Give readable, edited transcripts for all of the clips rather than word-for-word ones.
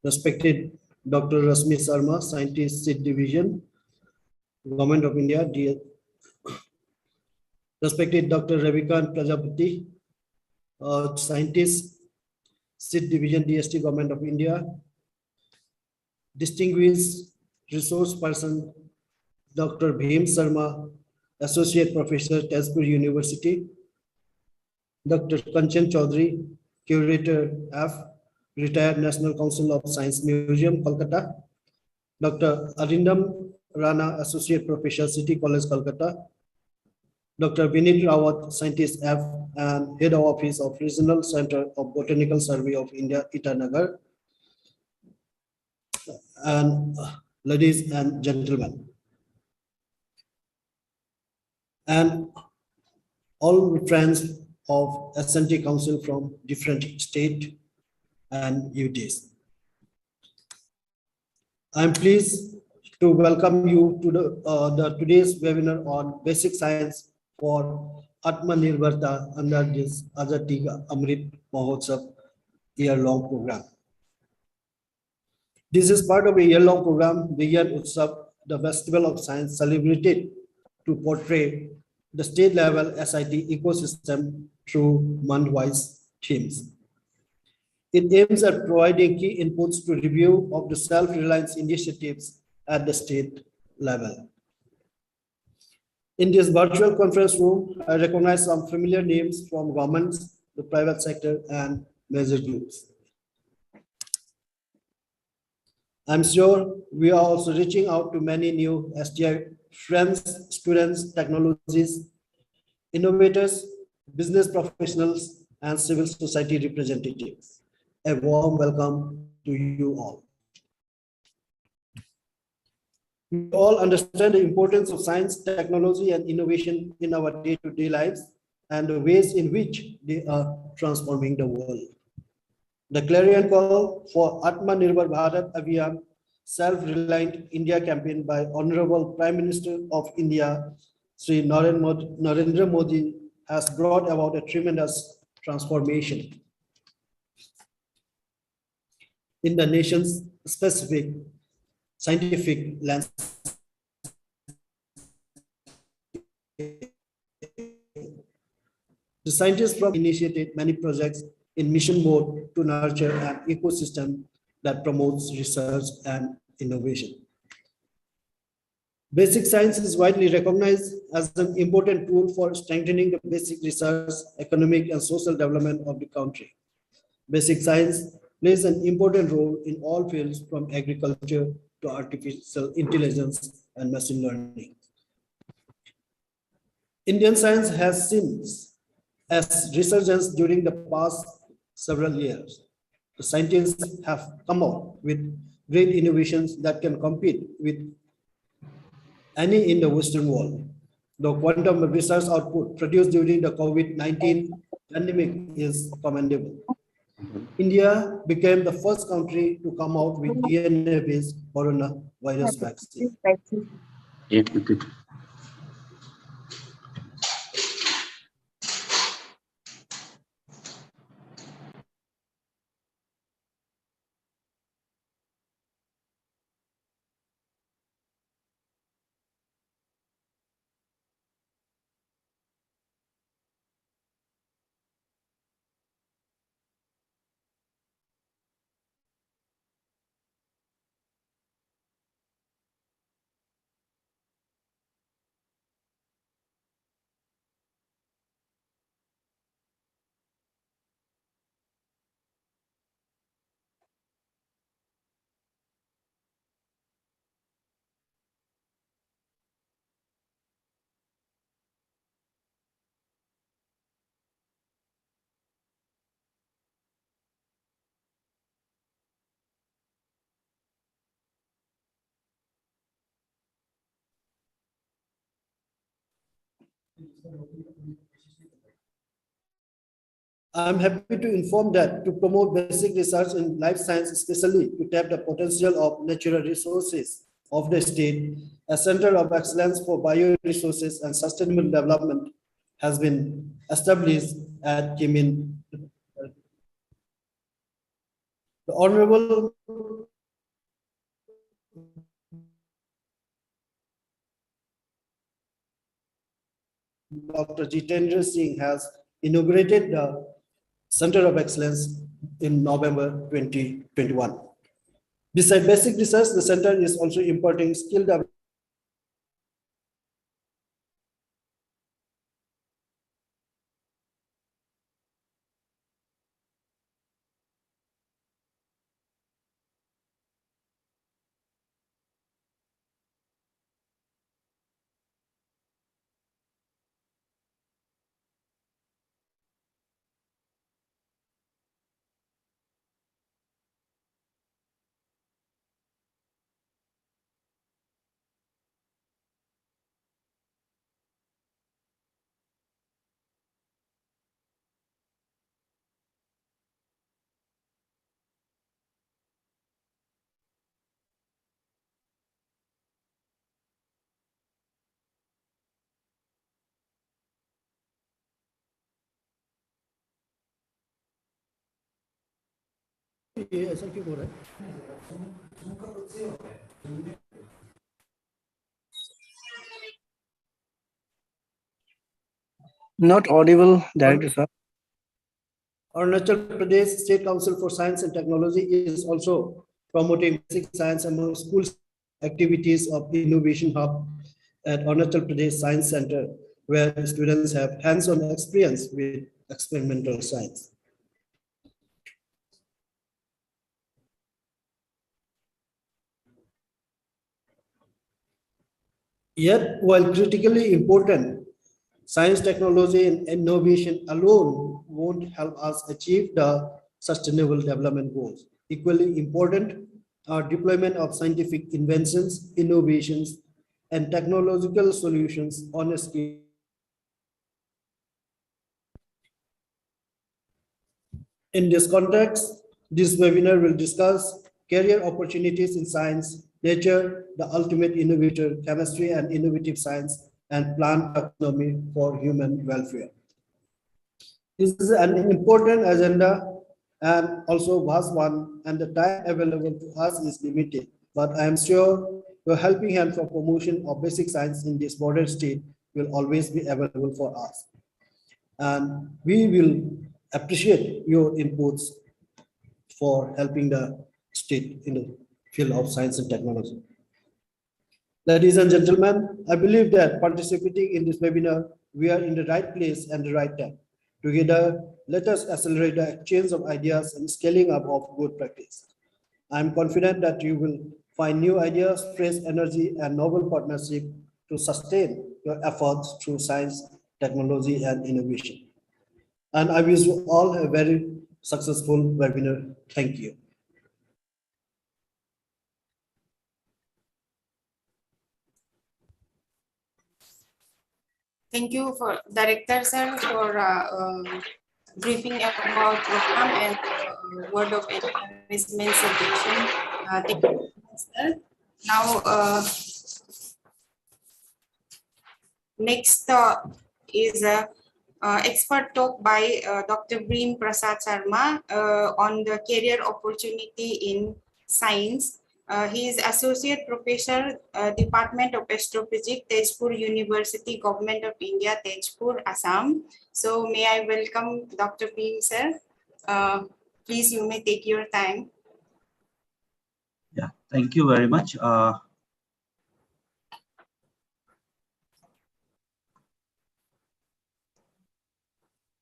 Respected Dr. Rasmi Sharma, Scientist, Seed Division, Government of India, respected Dr. Ravikant Prajapati, Scientist, Seed Division, DST, Government of India, distinguished resource person, Dr. Bhim Sharma, Associate Professor, Tezpur University, Dr. Kanchan Chaudhary, Curator F, Retired National Council of Science Museum, Kolkata, Dr. Arindam Rana, Associate Professor, City College, Kolkata, Dr. Vinit Rawat, Scientist F and Head of Office of Regional Center of Botanical Survey of India, Itanagar, and ladies and gentlemen, and all friends of S&T Council from different state and UTs. I'm pleased to welcome you to the today's webinar on basic science for AtmaNirbhar under this Azadi Ka Amrit Mahotsav year-long program. This is part of a year-long program, Vigyan Utsav, the Festival of Science, celebrated to portray the state-level SIT ecosystem through month-wise themes. It aims at providing key inputs to review of the self-reliance initiatives at the state level. In this virtual conference room, I recognize some familiar names from governments, the private sector, and major groups. I'm sure we are also reaching out to many new STI friends, students, technologies, innovators, business professionals, and civil society representatives. A warm welcome to you all. We all understand the importance of science, technology, and innovation in our day-to-day lives and the ways in which they are transforming the world. The clarion call for AtmaNirbhar Bharat Abhiyan, Self-Reliant India campaign by Honorable Prime Minister of India, Sri Narendra Modi, has brought about a tremendous transformation in the nation's specific scientific landscape. The scientists from initiated many projects in mission mode to nurture an ecosystem that promotes research and innovation. Basic science is widely recognized as an important tool for strengthening the basic research, economic, and social development of the country. Basic science plays an important role in all fields from agriculture to artificial intelligence and machine learning. Indian science has seen a resurgence during the past several years. The scientists have come out with great innovations that can compete with any in the Western world. The quantum research output produced during the COVID-19 pandemic is commendable. India became the first country to come out with DNA-based coronavirus vaccine. I'm happy to inform that to promote basic research in life science, especially to tap the potential of natural resources of the state, a Center of Excellence for Bioresources and Sustainable Development has been established at The Honorable Dr. Jitendra Singh has inaugurated the Center of Excellence in November 2021. Besides basic research, the center is also imparting skill development. Not audible, Director sir. Arunachal Pradesh State Council for Science and Technology is also promoting basic science among school activities of Innovation Hub at Arunachal Pradesh Science Center, where students have hands-on experience with experimental science. Yet, while critically important, science, technology, and innovation alone won't help us achieve the sustainable development goals. Equally important are deployment of scientific inventions, innovations, and technological solutions on a scale. In this context, this webinar will discuss career opportunities in science, nature, the ultimate innovator, chemistry and innovative science, and plant taxonomy for human welfare. This is an important agenda and also vast one, and the time available to us is limited. But I am sure your helping hand for promotion of basic science in this border state will always be available for us. And we will appreciate your inputs for helping the state in the field of science and technology. Ladies and gentlemen, I believe that participating in this webinar, we are in the right place and the right time. Together, let us accelerate the exchange of ideas and scaling up of good practice. I am confident that you will find new ideas, fresh energy, and novel partnership to sustain your efforts through science, technology, and innovation. And I wish you all a very successful webinar. Thank you. Thank you for Director sir for briefing about program and word of encouragement suggestion. Thank you, sir. Now, next is a expert talk by Dr. Bream Prasad Sharma on the career opportunity in science. He is Associate Professor, Department of Astrophysics, Tezpur University, Government of India, Tezpur, Assam. So may I welcome Dr. Bream, sir. Please, you may take your time. Yeah, thank you very much.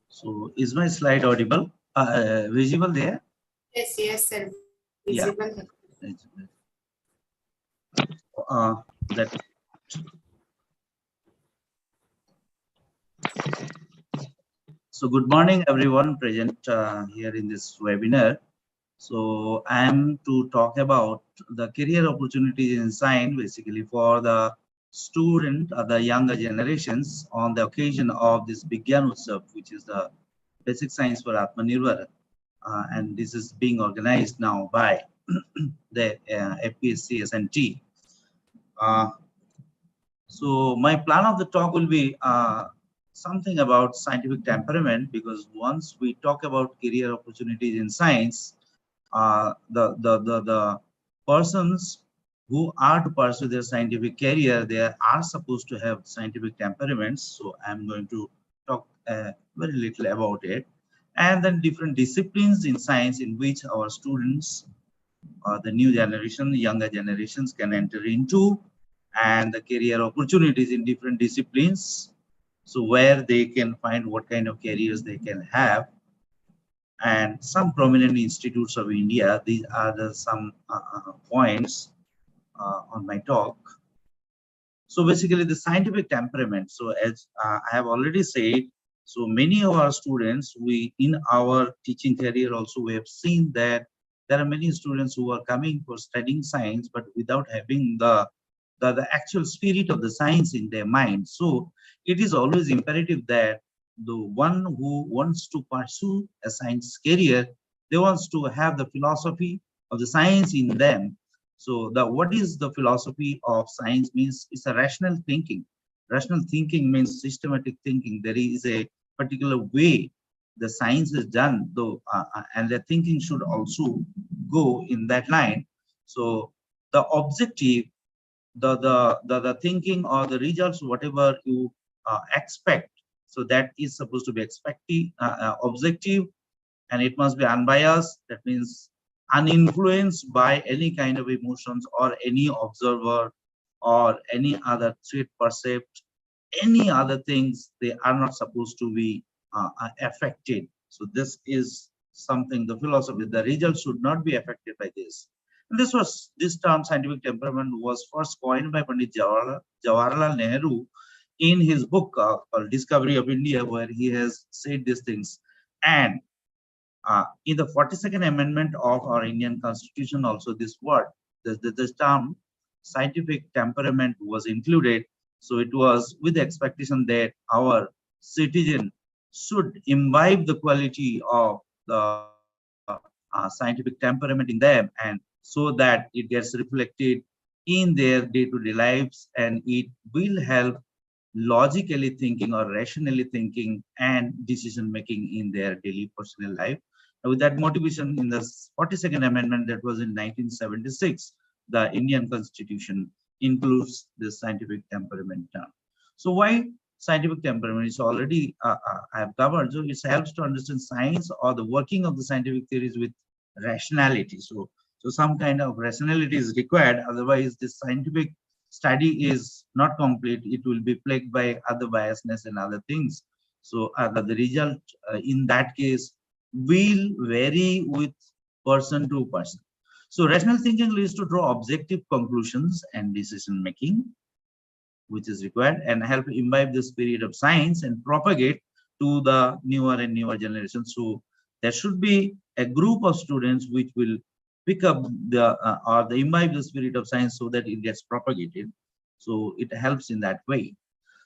So is my slide audible, visible there? Yes, yes, sir. Visible. Yeah. So good morning, everyone present here in this webinar. So I am to talk about the career opportunities in science, basically for the student, the younger generations, on the occasion of this Vigyan Utsav, which is the basic science for AtmaNirbhar. And this is being organized now by the APSCS&T. So my plan of the talk will be something about scientific temperament, because once we talk about career opportunities in science, the persons who are to pursue their scientific career, they are supposed to have scientific temperaments. So I'm going to talk very little about it. And then different disciplines in science in which our students, the new generation, the younger generations can enter into, and the career opportunities in different disciplines. So where they can find what kind of careers they can have, and some prominent institutes of India. These are the some points on my talk. So basically the scientific temperament. So as I have already said, so many of our students, we in our teaching career also, we have seen that there are many students who are coming for studying science, but without having the actual spirit of the science in their mind. So it is always imperative that the one who wants to pursue a science career, they wants to have the philosophy of the science in them. So what is the philosophy of science means it's a rational thinking. Rational thinking means systematic thinking. There is a particular way the science is done, though, and the thinking should also go in that line. So the objective, the thinking or the results, whatever you expect, so that is supposed to be objective, and it must be unbiased. That means uninfluenced by any kind of emotions or any observer or any other threat percept, any other things. They are not supposed to be affected. So this is something, the philosophy, the results should not be affected by this. And this term scientific temperament was first coined by Pandit Jawaharlal Nehru in his book called Discovery of India, where he has said these things. And in the 42nd Amendment of our Indian Constitution, also this word, this term scientific temperament was included. So it was with the expectation that our citizen should imbibe the quality of the scientific temperament in them, and so that it gets reflected in their day-to-day lives, and it will help logically thinking or rationally thinking and decision making in their daily personal life. With that motivation, in the 42nd Amendment that was in 1976, the Indian Constitution includes this scientific temperament term. So why scientific temperament is already I have covered. So it helps to understand science or the working of the scientific theories with rationality. So some kind of rationality is required. Otherwise, this scientific study is not complete. It will be plagued by other biasness and other things. So the result in that case will vary with person to person. So rational thinking leads to draw objective conclusions and decision making, which is required, and help imbibe the spirit of science and propagate to the newer and newer generations. So there should be a group of students which will pick up the imbibe the spirit of science so that it gets propagated. So it helps in that way.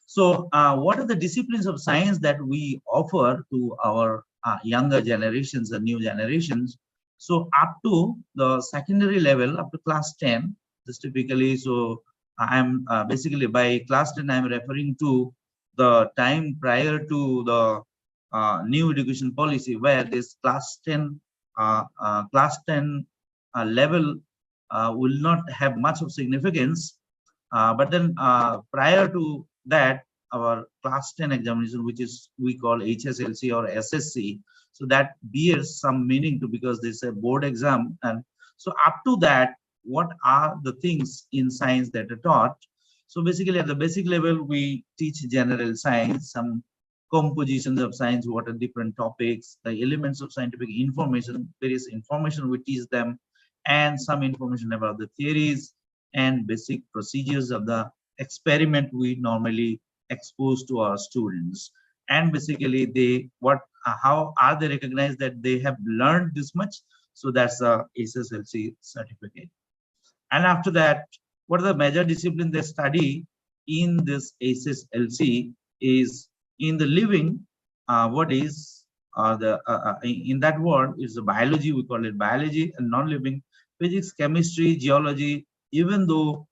So what are the disciplines of science that we offer to our younger generations, the new generations? So up to the secondary level, up to class 10, this typically, so I'm basically by class 10, I'm referring to the time prior to the new education policy, where this class 10 level will not have much of significance. But then prior to that, our class 10 examination, which is we call HSLC or SSC, so that bears some meaning to, because this is a board exam. And so up to that, what are the things in science that are taught? So basically at the basic level, we teach general science, some compositions of science, what are different topics, the elements of scientific information, various information we teach them, and some information about the theories and basic procedures of the experiment we normally expose to our students. And basically how are they recognized that they have learned this much? So that's a SSLC certificate. And after that, what are the major disciplines they study in this SSLC is in the living, what is in that word is the biology, we call it biology, and non-living, physics, chemistry, geology. Even though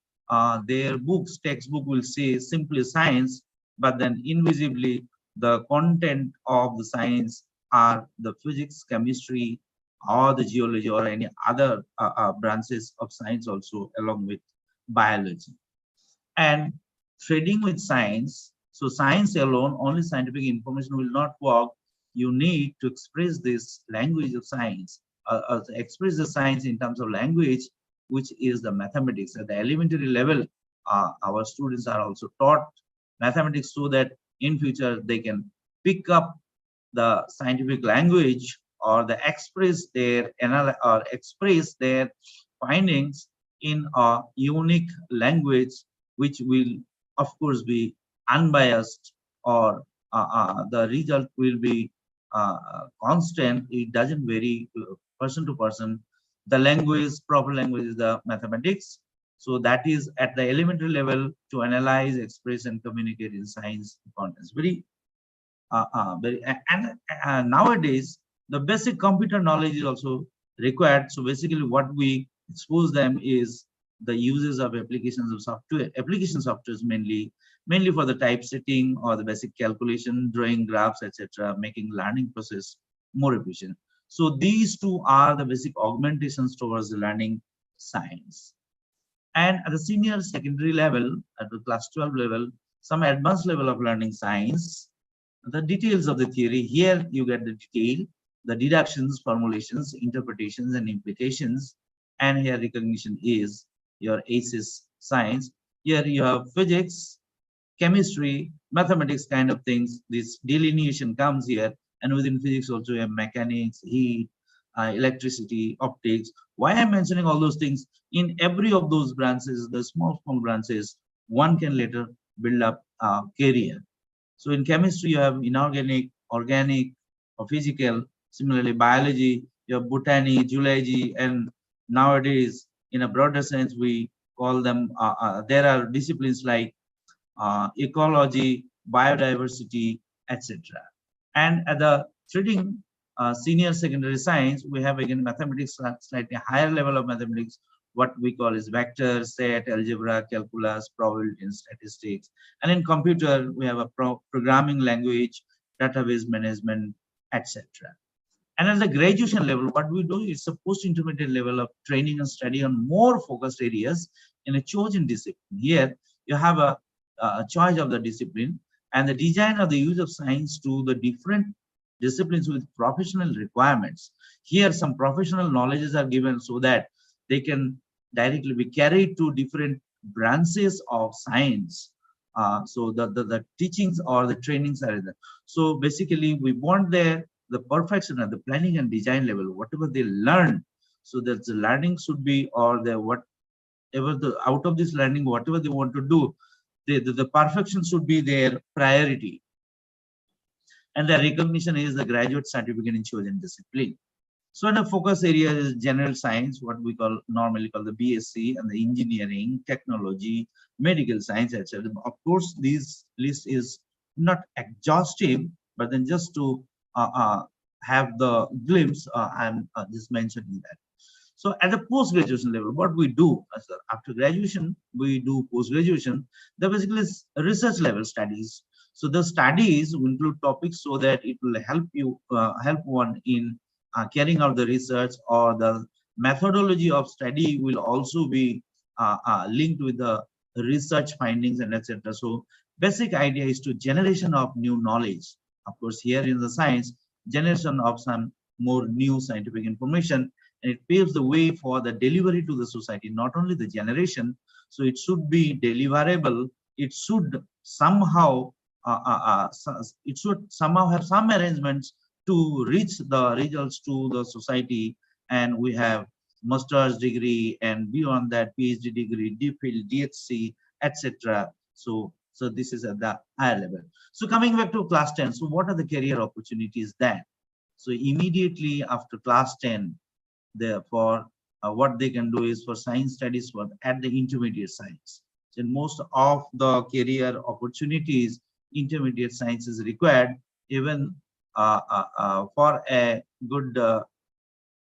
their textbook will say simply science, but then invisibly the content of the science are the physics, chemistry, or the geology or any other branches of science also along with biology. And trading with science, so science alone, only scientific information will not work. You need to express this language of science, express the science in terms of language, which is the mathematics. At the elementary level, our students are also taught mathematics so that in future they can pick up the scientific language or the express their express their findings in a unique language, which will of course be unbiased, or the result will be constant. It doesn't vary person to person. The language, proper language, is the mathematics. So that is at the elementary level to analyze, express, and communicate in science contents. And nowadays the basic computer knowledge is also required. So basically what we expose them is the uses of applications of software, application softwares, mainly for the typesetting or the basic calculation, drawing graphs, etc., making learning process more efficient. So these two are the basic augmentations towards the learning science. And at the senior secondary level, at the class 12 level, some advanced level of learning science, the details of the theory. Here you get the detail, the deductions, formulations, interpretations, and implications. And here recognition is your ACES science. Here you have physics, chemistry, mathematics kind of things. This delineation comes here. And within physics also you have mechanics, heat, electricity, optics. Why I'm mentioning all those things? In every of those branches, the small branches, one can later build up a career. So in chemistry, you have inorganic, organic, or physical. Similarly, biology, you have botany, zoology, and nowadays, in a broader sense, we call them, there are disciplines like ecology, biodiversity, etc. And at the trading senior secondary science, we have again mathematics, slightly higher level of mathematics, what we call is vector, set, algebra, calculus, probability, and statistics. And in computer, we have a programming language, database management, etc. And at the graduation level, what we do is a post-intermediate level of training and study on more focused areas in a chosen discipline. Here, you have a choice of the discipline and the design of the use of science to the different disciplines with professional requirements. Here, some professional knowledges are given so that they can directly be carried to different branches of science. So the teachings or the trainings are there. So basically, we want the perfection at the planning and design level, whatever they learn, so that the learning should be, or the whatever the out of this learning, whatever they want to do, the perfection should be their priority. And the recognition is the graduate certificate in chosen discipline. So in a focus area is general science, what we normally call the BSc, and the engineering, technology, medical science, etc. Of course, this list is not exhaustive, but then just to have the glimpse, I'm just mentioning that. So at the post-graduation level, what we do after graduation, we do post-graduation. The basically is research level studies. So the studies will include topics so that it will help you, help one in carrying out the research, or the methodology of study will also be linked with the research findings and etc. So basic idea is to generation of new knowledge. Of course, here in the science, generation of some more new scientific information, and it paves the way for the delivery to the society, not only the generation. So it should be deliverable. It should somehow have some arrangements to reach the results to the society. And we have master's degree, and beyond that PhD degree, DPhil, DHC, etc. So this is at the higher level. So coming back to class 10, so what are the career opportunities then? So immediately after class 10, therefore what they can do is for science studies at the intermediate science. So in most of the career opportunities, intermediate science is required, even for a good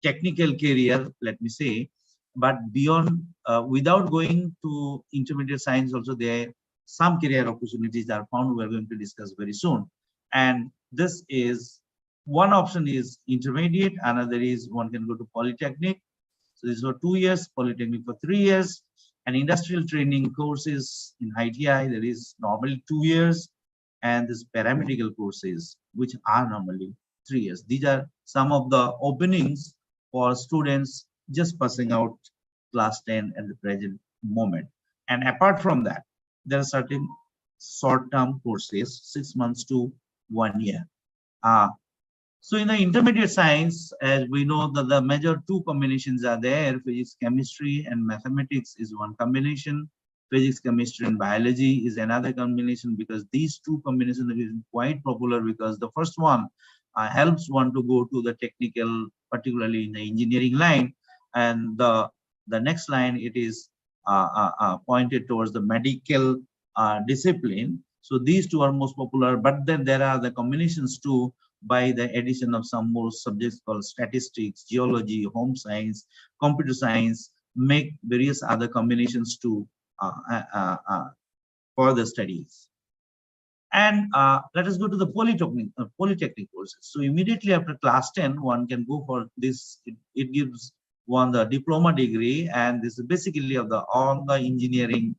technical career, let me say. But beyond, without going to intermediate science, also there some career opportunities are found. We are going to discuss very soon. And this is one option is intermediate, another is one can go to polytechnic. So this is for 2 years, polytechnic for 3 years, and industrial training courses in ITI, there is normally 2 years, and this paramedical courses, which are normally 3 years. These are some of the openings for students just passing out class 10 at the present moment. And apart from that, there are certain short-term courses, 6 months to 1 year. So in the intermediate science, as we know that the major two combinations are there, physics, chemistry, and mathematics is one combination. Physics, chemistry, and biology is another combination, because these two combinations are quite popular, because the first one helps one to go to the technical, particularly in the engineering line, and the next line, it is pointed towards the medical discipline. So these two are most popular, but then there are the combinations too, by the addition of some more subjects called statistics, geology, home science, computer science, make various other combinations to for the studies. And let us go to the polytechnic courses. So immediately after class 10, one can go for this. It gives one the diploma degree, and this is basically of the all the engineering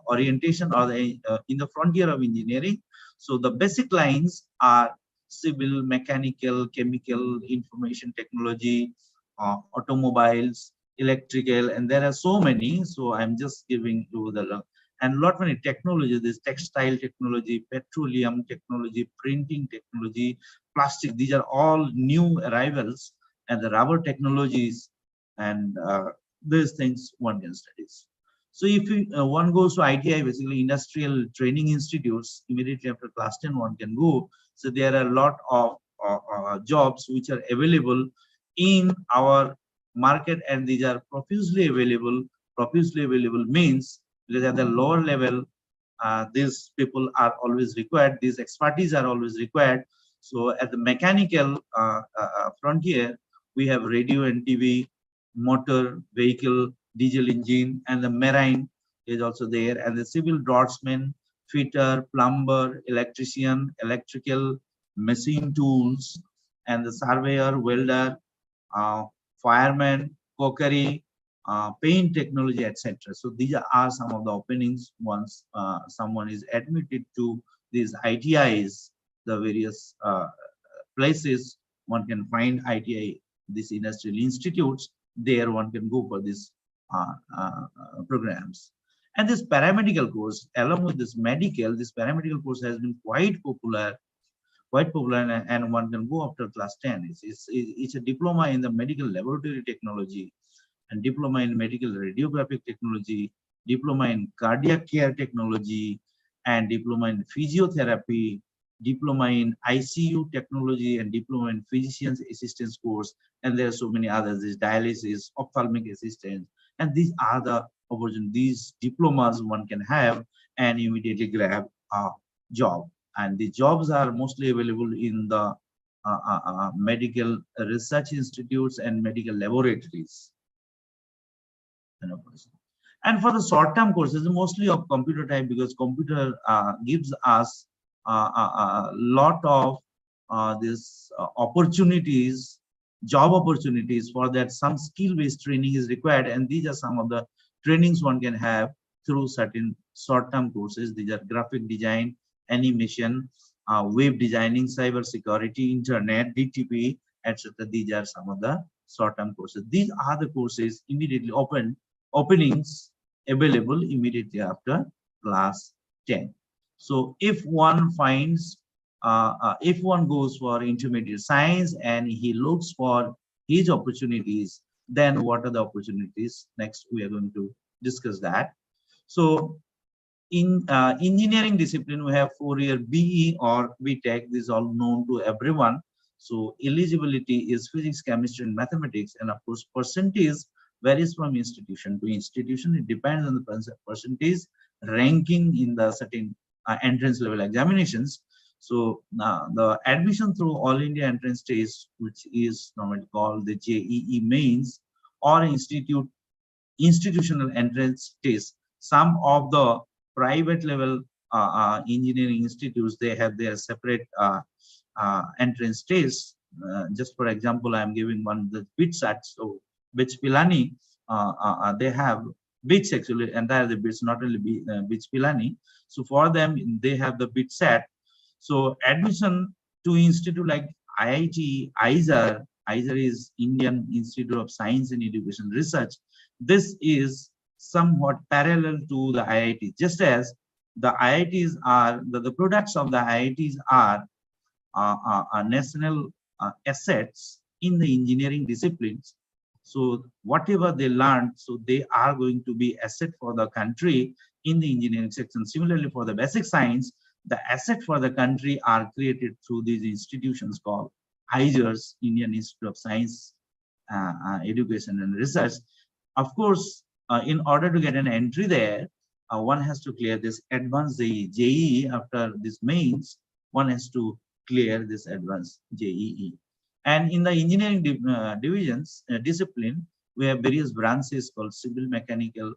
orientation, or the in the frontier of engineering. So the basic lines are civil, mechanical, chemical, information technology, automobiles, electrical, and there are so many. So I'm just giving you the and lot many technology. This textile technology, petroleum technology, printing technology, plastic. These are all new arrivals, and the rubber technologies, and these things one can study. So if one goes to ITI, basically industrial training institutes, immediately after class 10, one can go. So there are a lot of jobs which are available in our market, and these are profusely available. Profusely available means that at the lower level, these people are always required. These expertise are always required. So at the mechanical frontier, we have radio and TV, motor, vehicle, diesel engine, and the marine is also there, and the civil draughtsman, fitter, plumber, electrician, electrical, machine tools, and the surveyor, welder, fireman, cookery, paint technology, etc. So these are some of the openings once someone is admitted to these ITIs, the various places one can find ITI, these industrial institutes. There one can go for this programs. And this paramedical course, along with this paramedical course has been quite popular, and one can go after class 10. It's a diploma in the medical laboratory technology, and diploma in medical radiographic technology, diploma in cardiac care technology, and diploma in physiotherapy, diploma in ICU technology, and diploma in physician's assistance course. And there are so many others, this dialysis, ophthalmic assistance, and these are the opportunities. These diplomas one can have and immediately grab a job. And the jobs are mostly available in the medical research institutes and medical laboratories. And for the short-term courses, mostly of computer type, because computer gives us a lot of these opportunities, job opportunities. For that, some skill-based training is required, and these are some of the trainings one can have through certain short-term courses. These are graphic design, animation, web designing, cyber security, internet, DTP, etc. These are some of the short-term courses. These are the courses immediately openings available immediately after class 10. So if one finds, if one goes for intermediate science and he looks for his opportunities, then what are the opportunities? Next, we are going to discuss that. So in engineering discipline, we have 4-year BE or BTech. This is all known to everyone. So eligibility is physics, chemistry, and mathematics. And of course, percentage varies from institution to institution. It depends on the percentage ranking in the certain entrance level examinations. So the admission through All India entrance test, which is normally called the JEE mains, or institutional entrance test. Some of the private level engineering institutes, they have their separate entrance test. Just for example, I am giving one the bits at so Bits Pilani, they have bits actually, entire the bits, not only Bits Pilani. So for them, they have the bit set. So admission to institute like IIT, ISAR is Indian Institute of Science and Education Research. This is somewhat parallel to the IIT, just as the IITs are, the products of the IITs are national assets in the engineering disciplines. So whatever they learned, so they are going to be asset for the country in the engineering section. Similarly, for the basic science, the asset for the country are created through these institutions called ISARs, Indian Institute of Science, Education and Research. Of course, in order to get an entry there, one has to clear this advanced JEE. After this mains, one has to clear this advanced JEE. And in the engineering divisions discipline, we have various branches called civil, mechanical,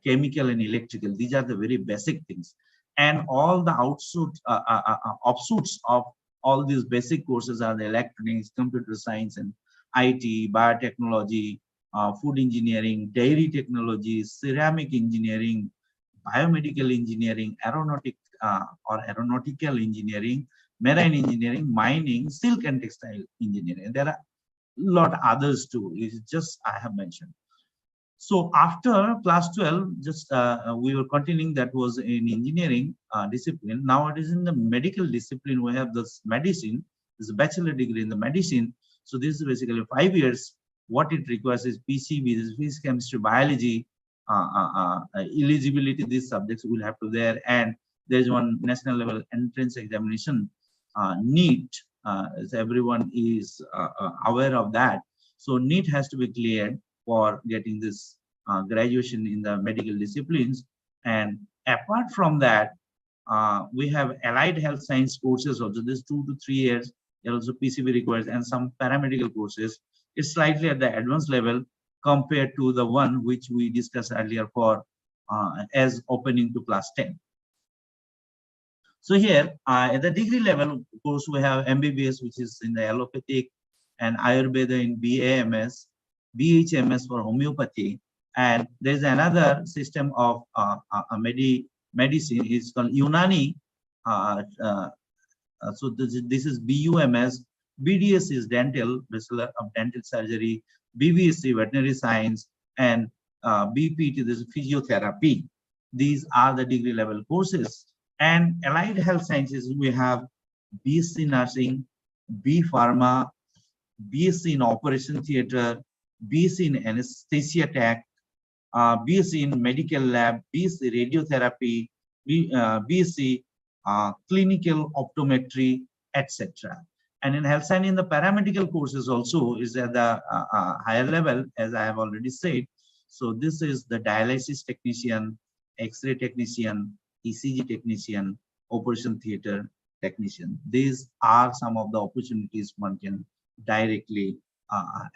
chemical, and electrical. These are the very basic things. And all the offshoots of all these basic courses are the electronics, computer science, and IT, biotechnology, food engineering, dairy technology, ceramic engineering, biomedical engineering, aeronautical engineering, marine engineering, mining, silk and textile engineering. There are a lot others too. It's just I have mentioned. So after class 12, just we were continuing, that was in engineering discipline. Now it is in the medical discipline. We have this medicine, this bachelor degree in the medicine. So this is basically 5 years. What it requires is PCB, this is physics, chemistry, biology, eligibility. These subjects will have to there, and there is one national level entrance examination, NEET, as everyone is aware of that. So NEET has to be cleared for getting this graduation in the medical disciplines. And apart from that, we have allied health science courses also. This 2 to 3 years, there also PCB requires, and some paramedical courses. It's slightly at the advanced level compared to the one which we discussed earlier for as opening to class 10. So here at the degree level, of course, we have MBBS, which is in the allopathic, and Ayurveda in BAMS, BHMS for homeopathy, and there's another system of medicine is called Unani. So this is BUMS. BDS is dental, Bachelor of Dental Surgery, BBSc Veterinary Science, and BPT, this is physiotherapy. These are the degree level courses. And allied health sciences, we have BSc Nursing, B Pharma, BSc in Operation Theatre, BSc in Anesthesia Tech, BSc in Medical Lab, BSc Radiotherapy, BSc Clinical Optometry, etc. And in health science, in the paramedical courses also is at the higher level, as I have already said. So this is the dialysis technician, X-ray technician, ECG technician, operation theater technician. These are some of the opportunities one can directly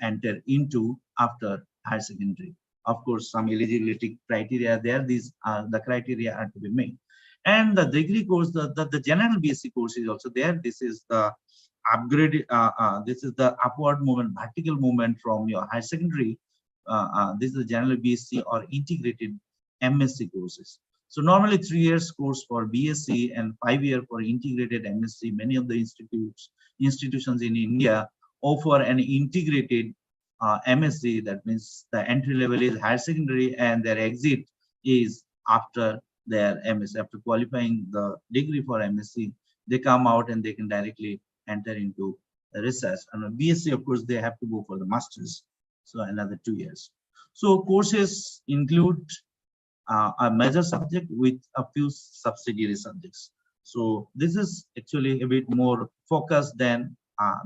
enter into after higher secondary. Of course, some eligibility criteria are there. These are the criteria are to be made. And the degree course, the general BSc course is also there. This is the upgrade. This is the upward movement, vertical movement from your higher secondary. This is the general BSc or integrated MSc courses. So normally 3 years course for BSc and 5 year for integrated MSc. Many of the institutions in India offer an integrated MSc. That means the entry level is higher secondary and their exit is after their MSc. After qualifying the degree for MSc, they come out and they can directly enter into the research. And BSc, of course, they have to go for the masters. So another 2 years. So courses include a major subject with a few subsidiary subjects. So this is actually a bit more focused than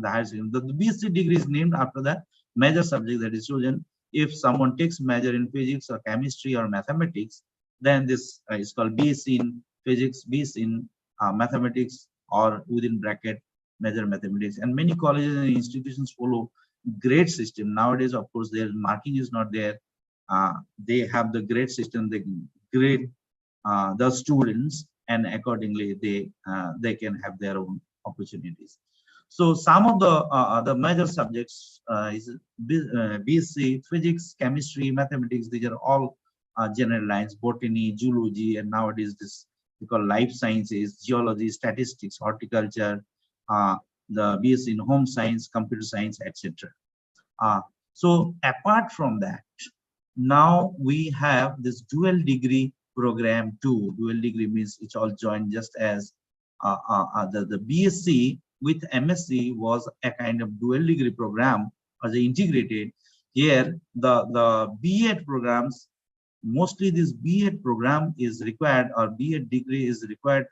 the higher secondary. The BSc degree is named after the major subject that is chosen. If someone takes major in physics or chemistry or mathematics, then this is called BSc in physics, BSc in mathematics, or within bracket major mathematics. And many colleges and institutions follow grade system. Nowadays, of course, their marking is not there. They have the grade system. They grade the students, and accordingly they can have their own opportunities. So some of the major subjects is BSc, physics, chemistry, mathematics. These are all general lines, botany, zoology, and nowadays this we call life sciences, geology, statistics, horticulture, the BSc in home science, computer science, etc. So apart from that, now we have this dual degree program too. Dual degree means it's all joined, just as the BSc with MSc was a kind of dual degree program as integrated. Here the B.Ed programs, mostly this B.Ed program is required, or B.Ed degree is required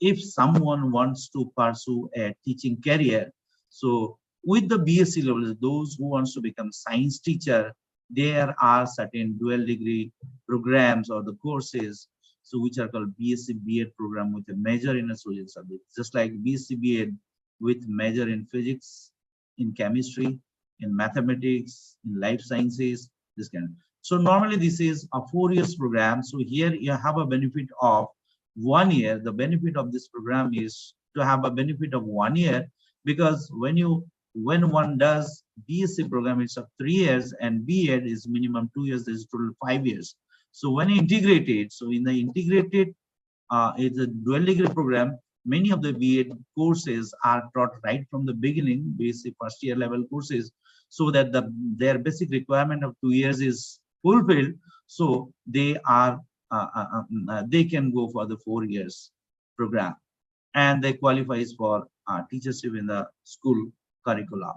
if someone wants to pursue a teaching career. So with the BSc level, those who wants to become science teacher, there are certain dual degree programs or the courses, so which are called BSc B.Ed program with a major in a social subject, just like BSc B.Ed with major in physics, in chemistry, in mathematics, in life sciences, this kind of. So normally this is a 4 years program. So here you have a benefit of 1 year. The benefit of this program is to have a benefit of 1 year, because when one does BSc program, it's of 3 years, and B.Ed is minimum 2 years, this is total 5 years. So when integrated, so in the integrated, it's a dual degree program, many of the B.Ed courses are taught right from the beginning, basic first year level courses, so that their basic requirement of 2 years is fulfilled. So they are they can go for the 4 years program, and they qualifies for teachership in the school curriculum.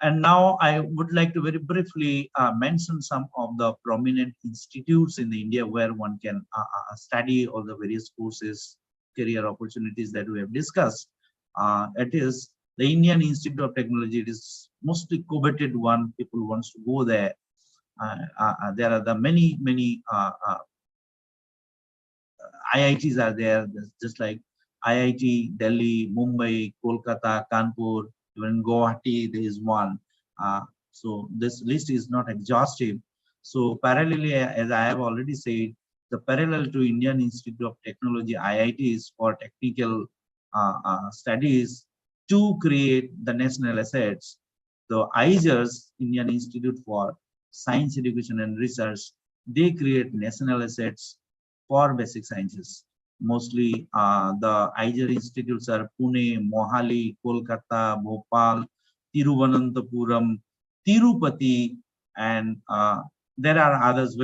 And now I would like to very briefly mention some of the prominent institutes in India where one can study all the various courses, career opportunities that we have discussed. It is the Indian Institute of Technology. It is mostly coveted one. People wants to go there. There are the many IITs are there, just like IIT Delhi, Mumbai, Kolkata, Kanpur, even Guwahati, there is one. So this list is not exhaustive. So parallelly, as I have already said, the parallel to Indian Institute of Technology, IITs for technical studies to create the national assets. The IGERS, Indian Institute for Science Education and Research, they create national assets for basic sciences. Mostly the IGER institutes are Pune, Mohali, Kolkata, Bhopal, Tiruvananthapuram, Tirupati, and there are others,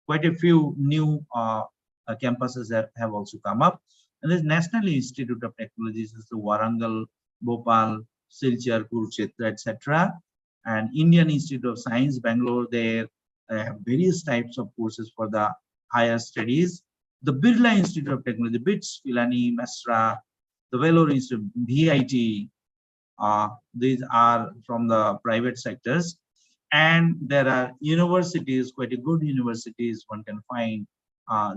quite a few new campuses that have also come up. And there's National Institute of Technology, is the Warangal, Bhopal, Silchar, Kurukshetra, etc. And Indian Institute of Science, Bangalore, they have various types of courses for the higher studies. The Birla Institute of Technology, BITS, Pilani, Mesra, the Vellore Institute, VIT, these are from the private sectors. And there are universities, quite a good universities, one can find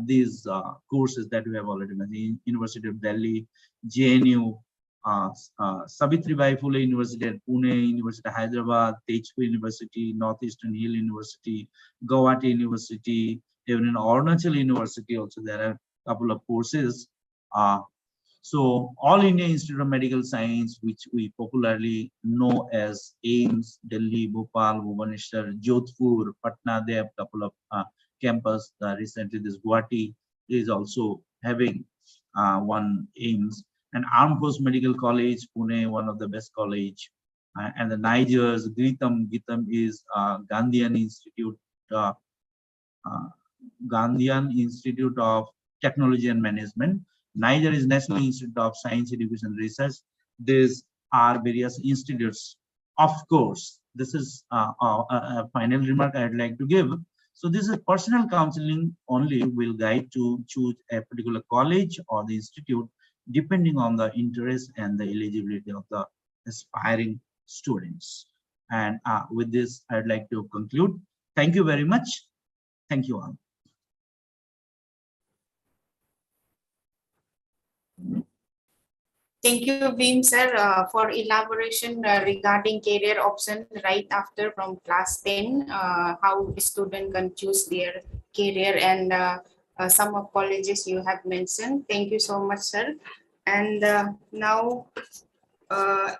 these courses that we have already mentioned. University of Delhi, JNU, Savitribai Phule University at Pune, University of Hyderabad, Tejpur University, Northeastern Hill University, Guwahati University, even in Arunachal University also there are a couple of courses. So All India Institute of Medical Science, which we popularly know as AIMS, Delhi, Bhopal, Bhubaneswar, Jodhpur, Patna, they have a couple of campus. Recently this Guwahati is also having one AIMS. And Armed Force Medical College, Pune, one of the best college. And the Niger's Gitam is Gandhian Institute of Technology and Management. Niger is National Institute of Science, Education, and Research. These are various institutes. Of course, this is a final remark I'd like to give. So this is personal counseling only will guide to choose a particular college or the institute depending on the interest and the eligibility of the aspiring students. And with this, I'd like to conclude. Thank you very much. Thank you all. Thank you, Bhim sir, for elaboration regarding career option right after from class 10, how the student can choose their career and some of colleges you have mentioned. Thank you so much, sir. And now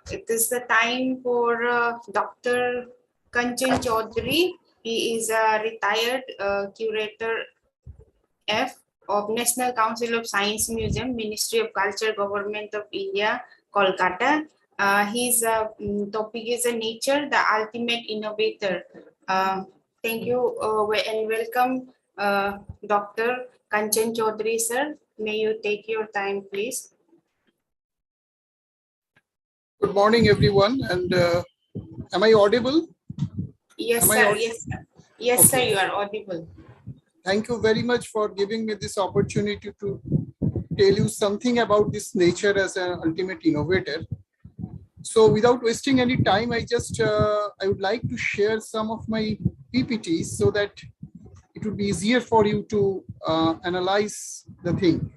it is the time for Dr. Kanchan Chaudhary. He is a retired curator F of National Council of Science Museum, Ministry of Culture, Government of India, Kolkata. His topic is nature, the ultimate innovator. Thank you and welcome, Dr. Kanchan Chaudhary, sir. May you take your time, please. Good morning, everyone. And am I audible? Yes, sir. Yes, sir. Yes, sir, you are audible. Thank you very much for giving me this opportunity to tell you something about this nature as an ultimate innovator. So without wasting any time, I would like to share some of my PPTs so that it would be easier for you to analyze the thing.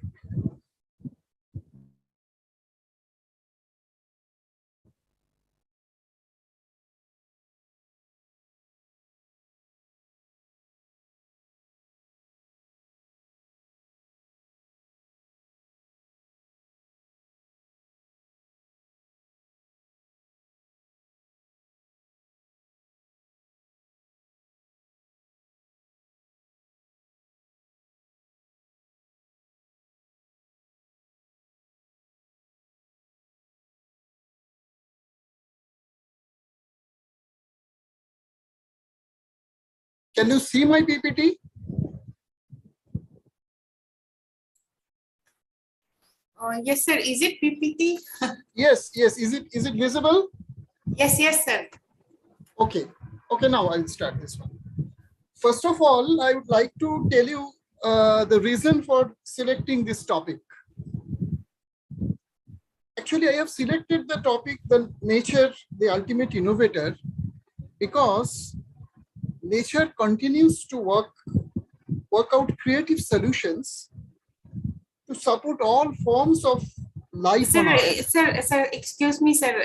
Can you see my PPT? Yes, sir. Is it PPT? Yes, yes. Is it visible? Yes, yes, sir. Okay. Okay, now I'll start this one. First of all, I would like to tell you the reason for selecting this topic. Actually, I have selected the topic, the nature, the ultimate innovator, because nature continues to work out creative solutions to support all forms of life on Earth. Sir, excuse me, sir.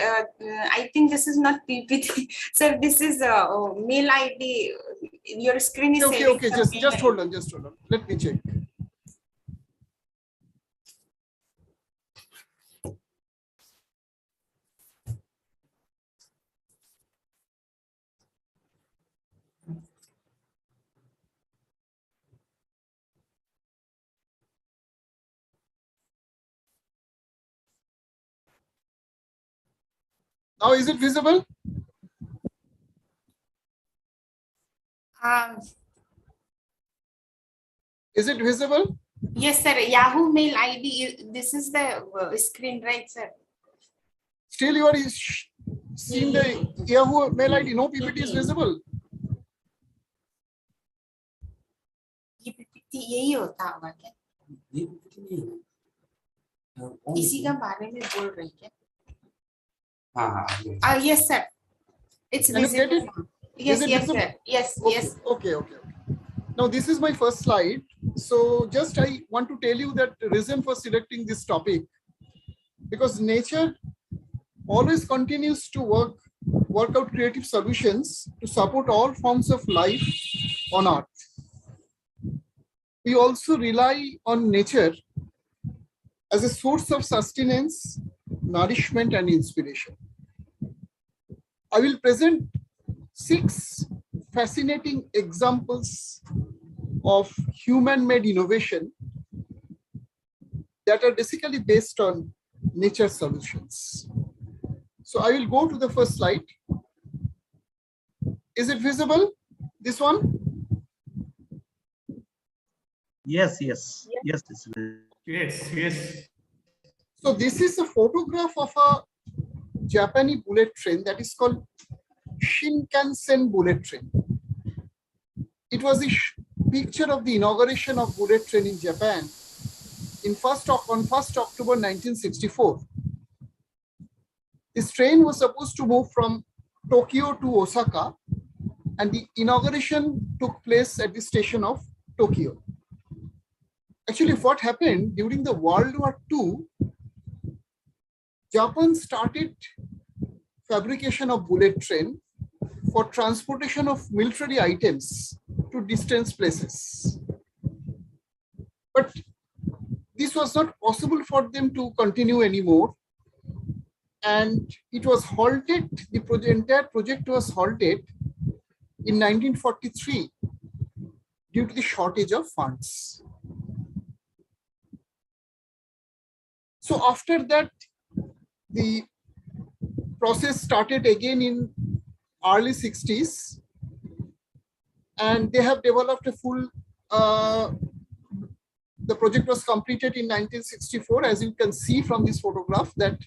I think this is not PPT. Sir, this is mail ID. Your screen is Okay. Just hold on. Let me check. Now, is it visible? Is it visible? Yes, sir. Yahoo mail ID. This is the screen, right, sir? Still, you are seeing the Yahoo mail ID. No PPT is visible. PPT यही होता होगा क्या? इसी का बारे में बोल रहे क्या? Yes, sir. It's visible. Yes, sir. Yes. Okay. Now, this is my first slide. So just I want to tell you that the reason for selecting this topic, because nature always continues to work out creative solutions to support all forms of life on Earth. We also rely on nature as a source of sustenance, nourishment, and inspiration. I will present 6 fascinating examples of human-made innovation that are basically based on nature solutions. So I will go to the first slide. Is it visible? This one? Yes. Yes. So this is a photograph of a Japanese bullet train that is called Shinkansen bullet train. It was a picture of the inauguration of bullet train in Japan on 1st October 1964. This train was supposed to move from Tokyo to Osaka, and the inauguration took place at the station of Tokyo. Actually, what happened during the World War II, Japan started fabrication of bullet train for transportation of military items to distant places. this was not possible for them to continue anymore. And it was halted, the entire project was halted in 1943 due to the shortage of funds. So after that, the process started again in early 60s, and they have developed a full, the project was completed in 1964. As you can see from this photograph, that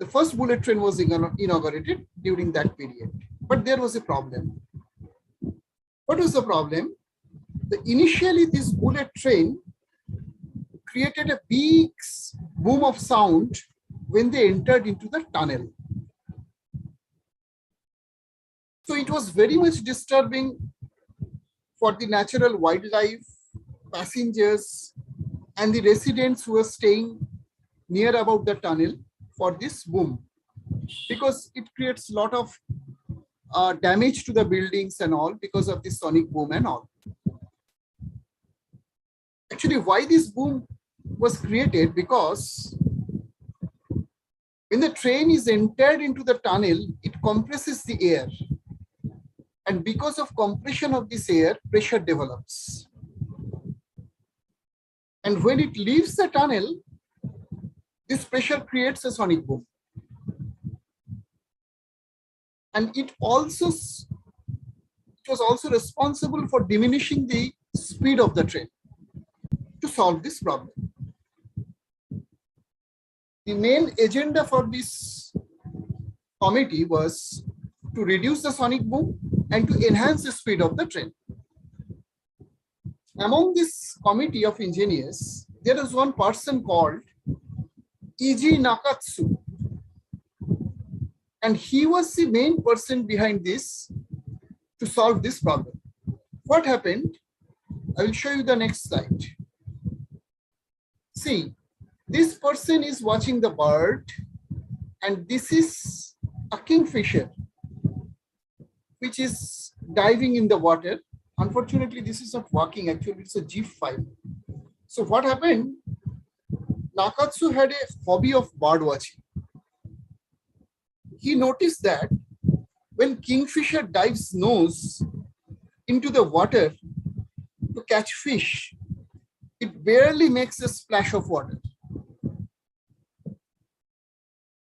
the first bullet train was inaugurated during that period. But there was a problem. What was the problem? Initially, this bullet train created a big boom of sound when they entered into the tunnel. So it was very much disturbing for the natural wildlife, passengers, and the residents who were staying near about the tunnel for this boom, because it creates a lot of damage to the buildings and all because of the sonic boom and all. Actually, why this boom was created? Because when the train is entered into the tunnel, it compresses the air. And because of compression of this air, pressure develops. And when it leaves the tunnel, this pressure creates a sonic boom. And it was also responsible for diminishing the speed of the train. To solve this problem, the main agenda for this committee was to reduce the sonic boom and to enhance the speed of the train. Among this committee of engineers, there is one person called E.G. Nakatsu, and he was the main person behind this to solve this problem. What happened? I will show you the next slide. See, this person is watching the bird, and this is a kingfisher, which is diving in the water. Unfortunately, this is not working. Actually, it's a GIF file. So what happened? Nakatsu had a hobby of bird watching. He noticed that when kingfisher dives nose into the water to catch fish, it barely makes a splash of water.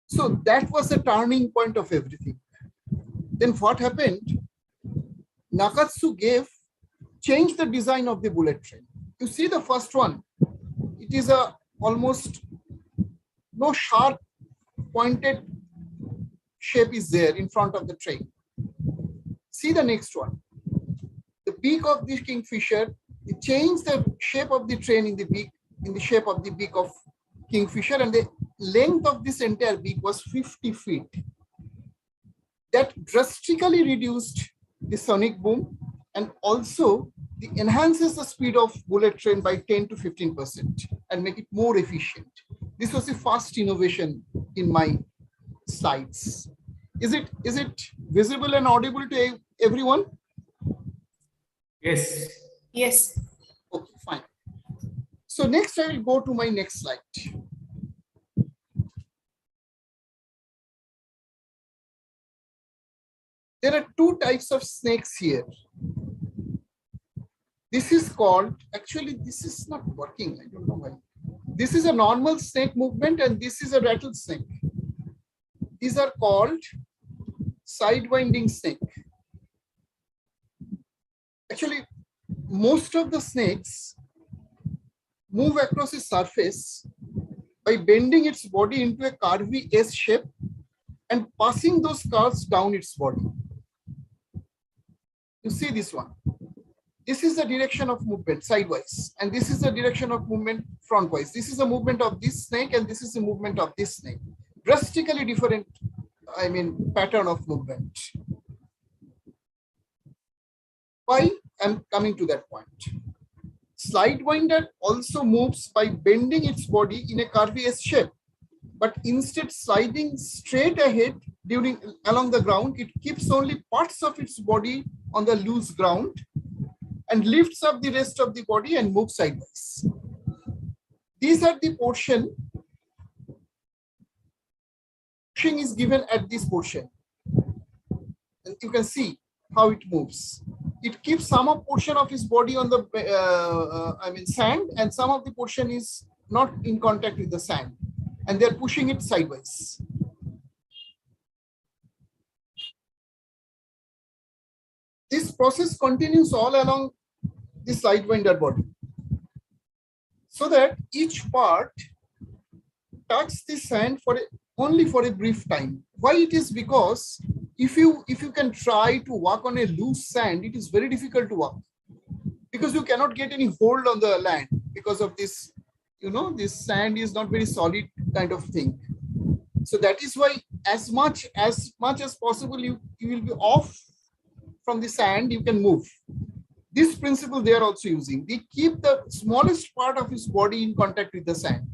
So that was the turning point of everything. Then what happened? Nakatsu changed the design of the bullet train. You see the first one, it is a almost no sharp pointed shape is there in front of the train. See the next one. The beak of this kingfisher, it changed the shape of the train in the beak, in the shape of the beak of kingfisher, and the length of this entire beak was 50 feet. That drastically reduced the sonic boom, and also it enhances the speed of bullet train by 10 to 15% and make it more efficient. This was a fast innovation in my slides. Is it visible and audible to everyone? Yes. Yes. Okay, fine. So next I will go to my next slide. There are two types of snakes here. This is called, actually this is not working, I don't know why. This is a normal snake movement and this is a rattlesnake. These are called sidewinding snake. Actually, most of the snakes move across a surface by bending its body into a curvy S shape and passing those curves down its body. You see this one. This is the direction of movement sidewise, and this is the direction of movement frontwise. This is the movement of this snake, and this is the movement of this snake. Drastically different, pattern of movement. Why? I'm coming to that point. Sidewinder also moves by bending its body in a curvy S shape, but instead sliding straight ahead along the ground, it keeps only parts of its body on the loose ground and lifts up the rest of the body and moves sideways. these are the portion is given at this portion. And you can see how it moves. It keeps some of portion of his body on the sand, and some of the portion is not in contact with the sand, and they're pushing it sideways. This process continues all along the sidewinder body, so that each part touches the sand only for a brief time. Why it is? Because if you can try to walk on a loose sand, it is very difficult to walk, because you cannot get any hold on the land because of this, this sand is not very solid kind of thing. So that is why as much as possible, you will be off from the sand, you can move. This principle they are also using. They keep the smallest part of his body in contact with the sand,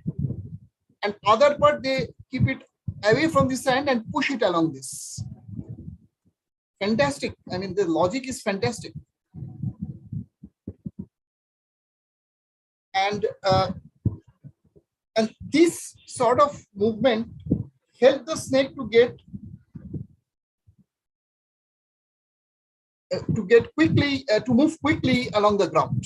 and other part they keep it away from the sand and push it along this. Fantastic. I mean, the logic is fantastic. And this sort of movement help the snake to move quickly along the ground.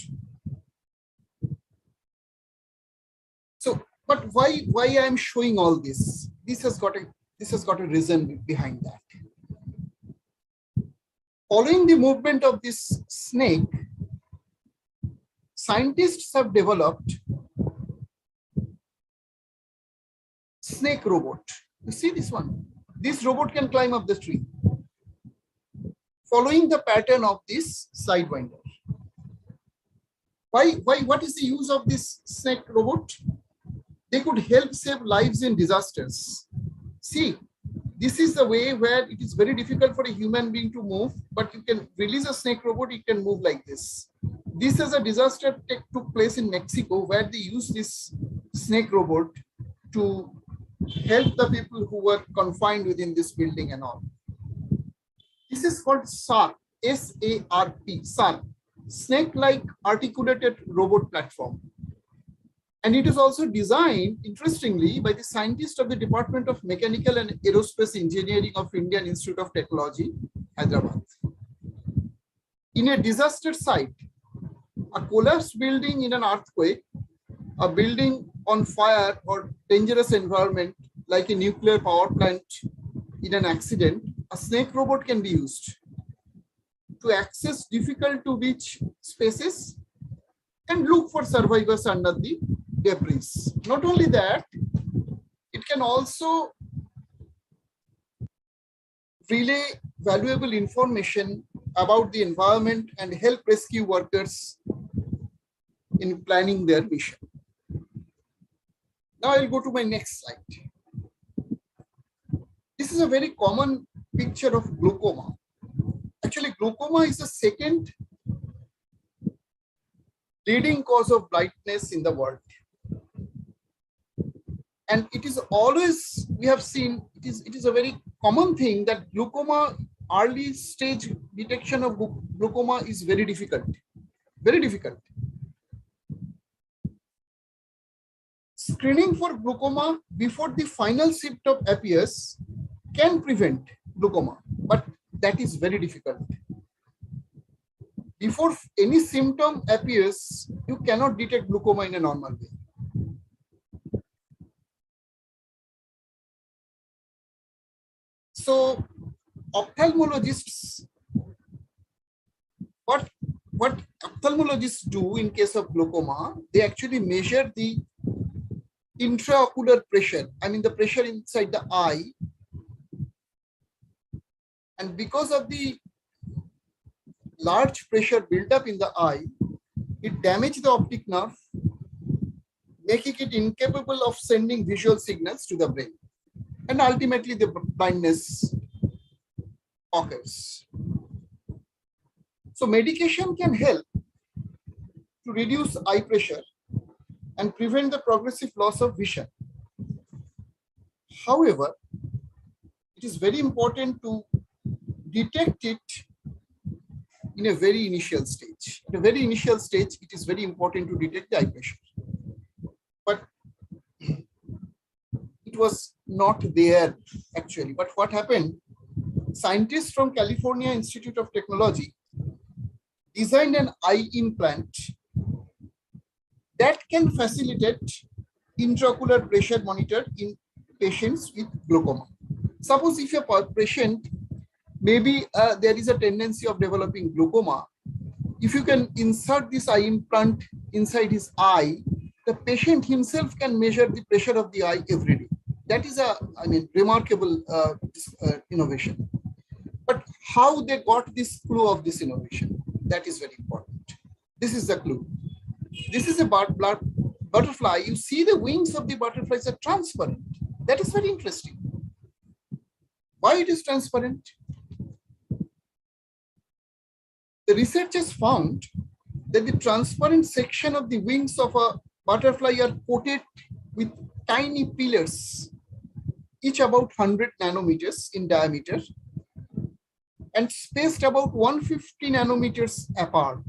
So, but why I am showing all this? This has got a reason behind that. Following the movement of this snake, scientists have developed snake robot. You see this one? This robot can climb up the tree, following the pattern of this sidewinder. Why? What is the use of this snake robot? They could help save lives in disasters. See, this is the way where it is very difficult for a human being to move, but you can release a snake robot, it can move like this. This is a disaster took place in Mexico, where they used this snake robot to help the people who were confined within this building and all. This is called SARP, S-A-R-P, SARP, snake-like articulated robot platform. And it is also designed, interestingly, by the scientists of the Department of Mechanical and Aerospace Engineering of Indian Institute of Technology, Hyderabad. In a disaster site, a collapsed building in an earthquake, a building on fire or dangerous environment like a nuclear power plant in an accident, a snake robot can be used to access difficult to reach spaces and look for survivors under the debris. Not only that, it can also relay valuable information about the environment and help rescue workers in planning their mission. Now I'll go to my next slide. This is a very common picture of glaucoma. Actually, glaucoma is the second leading cause of blindness in the world. And it is always, we have seen, it is a very common thing that glaucoma, early stage detection of glaucoma is very difficult. Very difficult. Screening for glaucoma before the final symptom appears can prevent glaucoma, but that is very difficult. Before any symptom appears, you cannot detect glaucoma in a normal way. So ophthalmologists, what ophthalmologists do in case of glaucoma, they actually measure the intraocular pressure, I mean the pressure inside the eye. And because of the large pressure built up in the eye, it damages the optic nerve, making it incapable of sending visual signals to the brain. And ultimately the blindness occurs. So medication can help to reduce eye pressure and prevent the progressive loss of vision. However, it is very important to detect it in a very initial stage. At a very initial stage, it is very important to detect the eye pressure. But it was not there actually. But what happened? Scientists from California Institute of Technology designed an eye implant that can facilitate intraocular pressure monitored in patients with glaucoma. Suppose if a patient, maybe there is a tendency of developing glaucoma, if you can insert this eye implant inside his eye, the patient himself can measure the pressure of the eye every day. That is a, remarkable innovation. But how they got this clue of this innovation? That is very important. This is the clue. This is a butterfly. You see the wings of the butterflies are transparent. That is very interesting. Why it is transparent? The researchers found that the transparent section of the wings of a butterfly are coated with tiny pillars, each about 100 nanometers in diameter and spaced about 150 nanometers apart.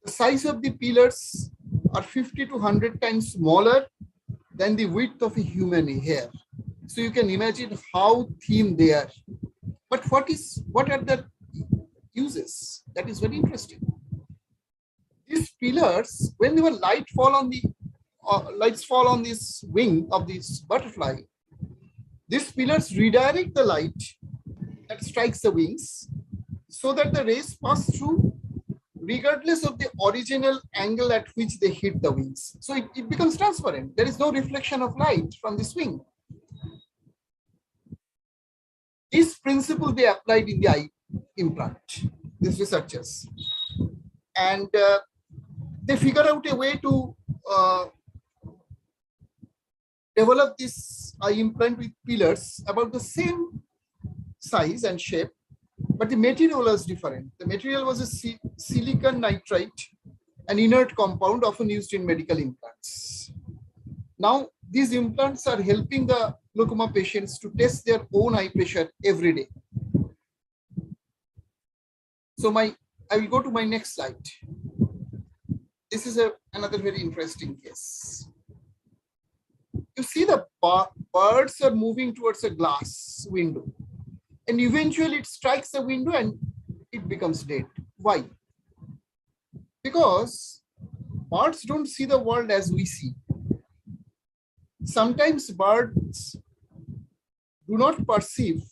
The size of the pillars are 50 to 100 times smaller than the width of a human hair. So you can imagine how thin they are. But what are the uses? That is very interesting. These pillars, when the lights fall on this wing of this butterfly, these pillars redirect the light that strikes the wings so that the rays pass through regardless of the original angle at which they hit the wings. So it becomes transparent. There is no reflection of light from this wing. This principle they applied in the eye implant, these researchers. And they figured out a way to develop this eye implant with pillars about the same size and shape, but the material was different. The material was a silicon nitride, an inert compound often used in medical implants. Now, these implants are helping the glaucoma patients to test their own eye pressure every day. So I will go to my next slide. This is another very interesting case. You see the birds are moving towards a glass window, and eventually it strikes the window and it becomes dead. Why? Because birds don't see the world as we see. Sometimes birds do not perceive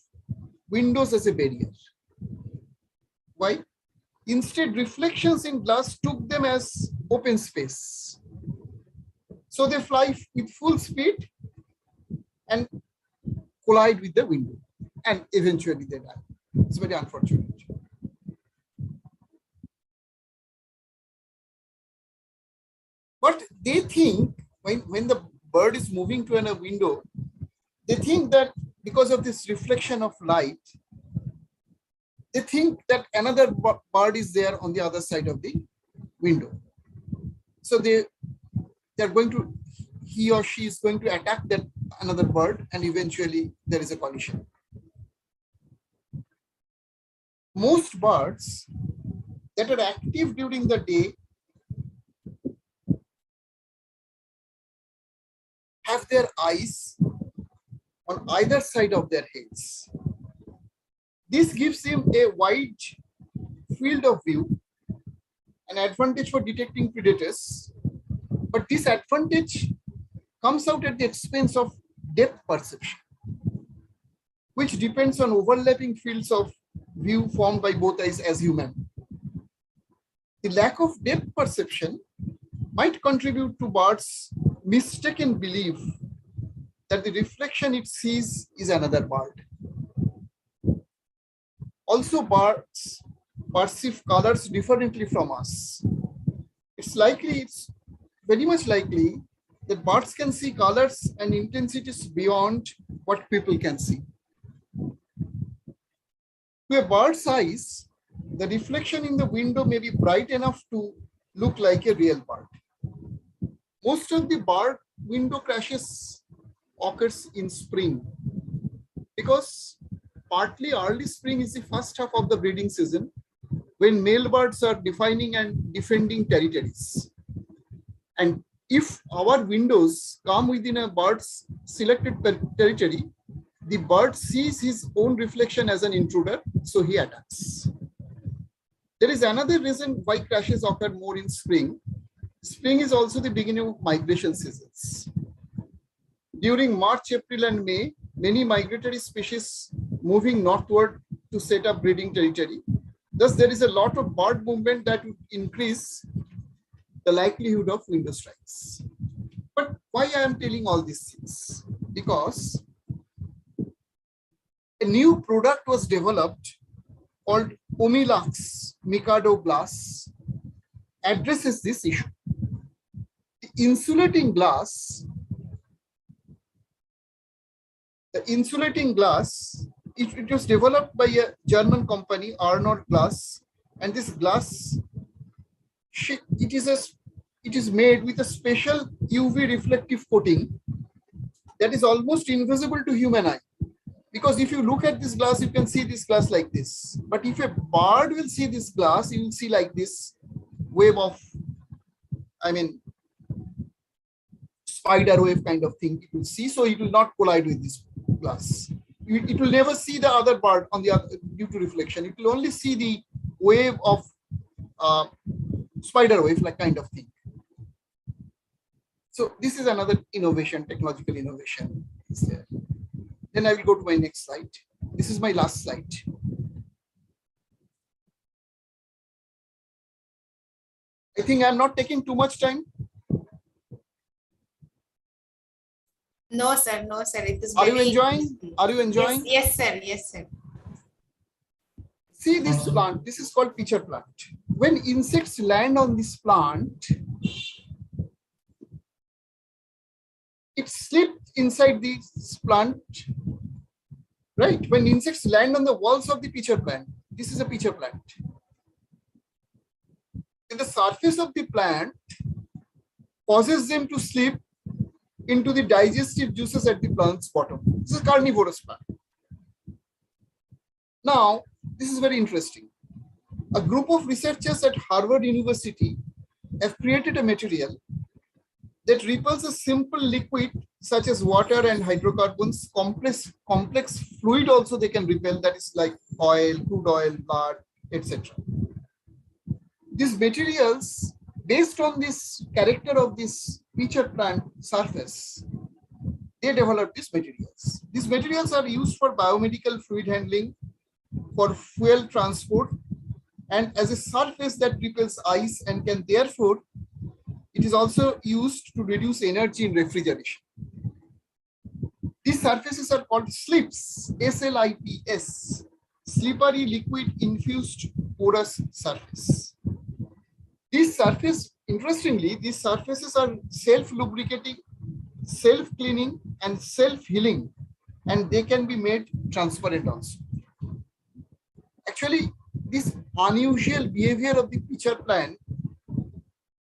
windows as a barrier. Why? Instead, reflections in glass took them as open space. So they fly with full speed and collide with the window, and eventually they die. It's very unfortunate. But they think when the bird is moving to a window, they think that because of this reflection of light, they think that another bird is there on the other side of the window. So they're going to, he or she is going to attack that another bird, and eventually there is a collision. Most birds that are active during the day have their eyes on either side of their heads. This gives them a wide field of view, an advantage for detecting predators, but this advantage comes out at the expense of depth perception, which depends on overlapping fields of view formed by both eyes as human. The lack of depth perception might contribute to birds' mistaken belief that the reflection it sees is another bird. Also, birds perceive colors differently from us. It's very much likely that birds can see colors and intensities beyond what people can see. To a bird's eyes, the reflection in the window may be bright enough to look like a real bird. Most of the bird window crashes occurs in spring, because partly early spring is the first half of the breeding season, when male birds are defining and defending territories. And if our windows come within a bird's selected territory, the bird sees his own reflection as an intruder, so he attacks. There is another reason why crashes occur more in spring. Spring is also the beginning of migration seasons. During March, April, and May, many migratory species moving northward to set up breeding territory. Thus, there is a lot of bird movement that would increase the likelihood of window strikes. But why I am telling all these things? Because a new product was developed called Omilux Mikado Glass, addresses this issue. The insulating glass, it was developed by a German company, Arnold Glass, and this glass, it is made with a special UV reflective coating that is almost invisible to human eye. Because if you look at this glass, you can see this glass like this. But if a bird will see this glass, you will see like this wave of, spider wave kind of thing it will see. So it will not collide with this glass. It will never see the other bird on the other due to reflection. It will only see the wave of spider wave like kind of thing. So this is another innovation, technological innovation is there. Then I will go to my next slide. This is my last slide. I think I'm not taking too much time. No, sir. No, sir. It is Are you very enjoying? Are you enjoying? Yes, sir. Yes, sir. See this plant. This is called pitcher plant. When insects land on this plant, it slips inside this plant, right? When insects land on the walls of the pitcher plant, this is a pitcher plant. And the surface of the plant causes them to slip into the digestive juices at the plant's bottom. This is a carnivorous plant. Now, this is very interesting. A group of researchers at Harvard University have created a material that repels a simple liquid such as water and hydrocarbons, complex fluid also they can repel, that is like oil, crude oil, blood, etc. These materials, based on this character of this pitcher plant surface, they developed these materials. These materials are used for biomedical fluid handling, for fuel transport, and as a surface that repels ice and can therefore, it is also used to reduce energy in refrigeration. These surfaces are called slips, SLIPS, slippery liquid infused porous surface. These surfaces, interestingly, these surfaces are self-lubricating, self-cleaning, and self-healing, and they can be made transparent also. Actually, this unusual behavior of the pitcher plant,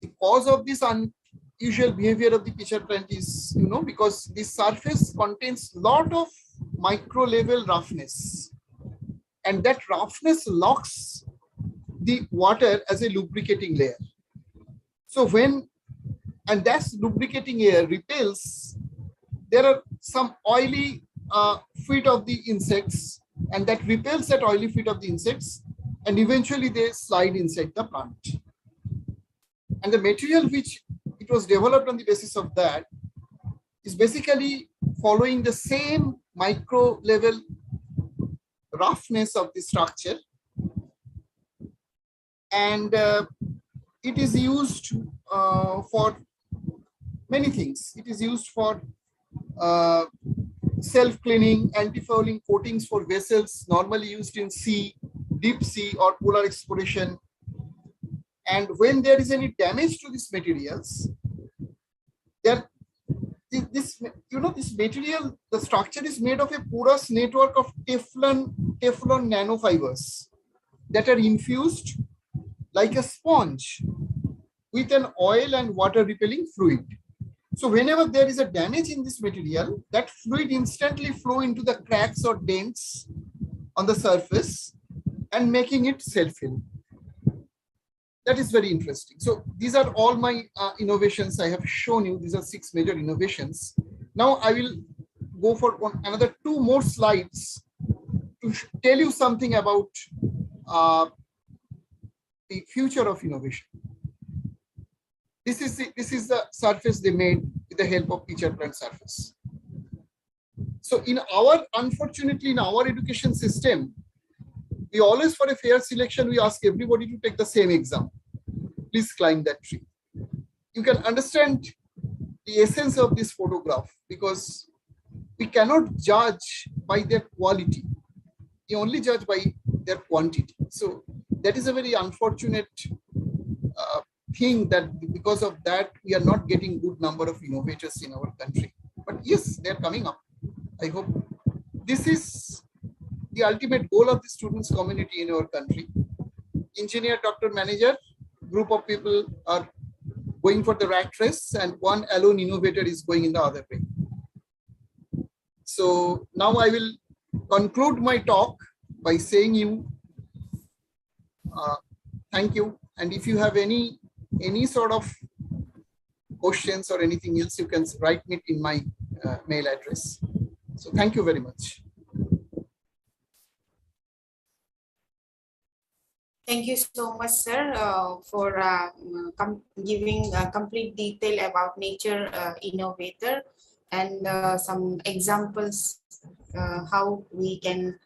the cause of this unusual behavior of the pitcher plant is, because this surface contains a lot of micro level roughness, and that roughness locks the water as a lubricating layer. So and that lubricating air repels, there are some oily feet of the insects, and that repels that oily feet of the insects, and eventually they slide inside the plant. And the material which it was developed on the basis of that is basically following the same micro level roughness of the structure, and it is used for many things. It is used for self-cleaning, anti-fouling coatings for vessels normally used in sea, deep sea, or polar exploration. And when there is any damage to these materials, this material, the structure is made of a porous network of Teflon nanofibers that are infused like a sponge with an oil and water repelling fluid. So whenever there is a damage in this material, that fluid instantly flow into the cracks or dents on the surface and making it self-healing. that is very interesting. So these are all my innovations I have shown you. These are 6 major innovations. Now I will go for another 2 more slides to tell you something about the future of innovation. This is the surface they made with the help of pitcher plant surface. So unfortunately in our education system, we always, for a fair selection, we ask everybody to take the same exam. Please climb that tree. You can understand the essence of this photograph, because we cannot judge by their quality. We only judge by their quantity. So that is a very unfortunate thing, that because of that, we are not getting good number of innovators in our country. But yes, they're coming up. I hope this is the ultimate goal of the students community in our country. Engineer, doctor, manager, group of people are going for the rat race, and one alone innovator is going in the other way. So now I will conclude my talk by saying you thank you. And if you have any sort of questions or anything else, you can write me in my mail address. So thank you very much. Thank you so much, sir, for giving complete detail about nature innovator and some examples how we can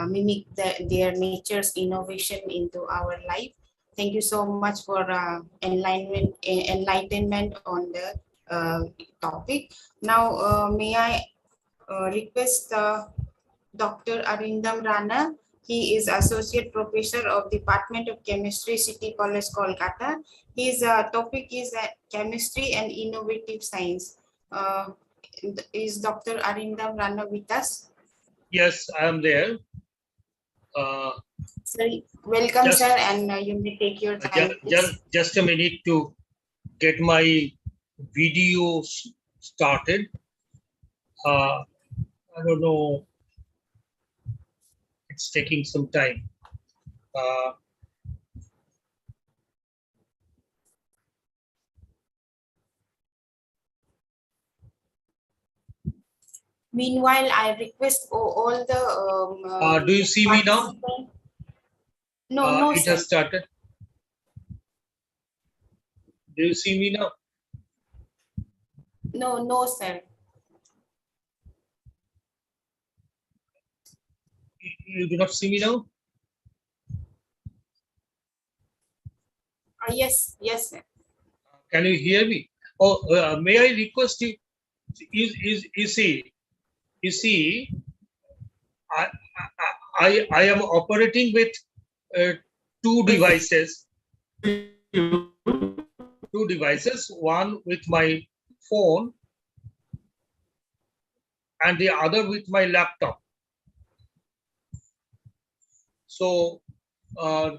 mimic their nature's innovation into our life. Thank you so much for enlightenment on the topic. Now, may I request Dr. Arindam Rana. He is Associate Professor of Department of Chemistry, City College, Kolkata. His topic is Chemistry and Innovative Science. Is Dr. Arindam Rana with us? Yes, I am there. Sorry. Welcome, sir, and you may take your time. Just a minute to get my video started. I don't know. It's taking some time. Meanwhile, I request all the. Do you see me now? No, it sir. has started. Do you see me now? No, sir. You do not see me now? Yes, sir. Can you hear me? Oh, may I request you? You see, I am operating with 2 devices. One with my phone and the other with my laptop. So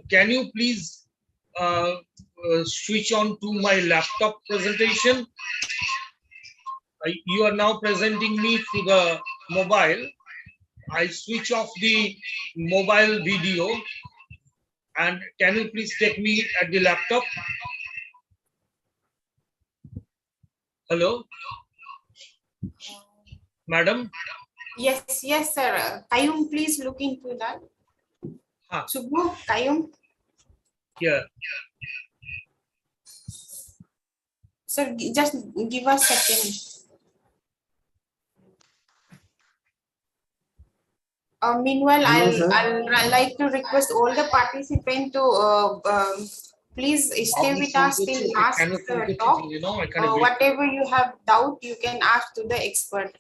can you please switch on to my laptop presentation? You are now presenting me through the mobile. I switch off the mobile video, and can you please take me at the laptop? Hello, madam? Yes, sir. Kayum, please look into that. Subbu, Kayum. Yeah. Sir, just give us a second. Meanwhile, I'll like to request all the participants to please stay with us till last talk. Whatever you have doubt, you can ask to the expert.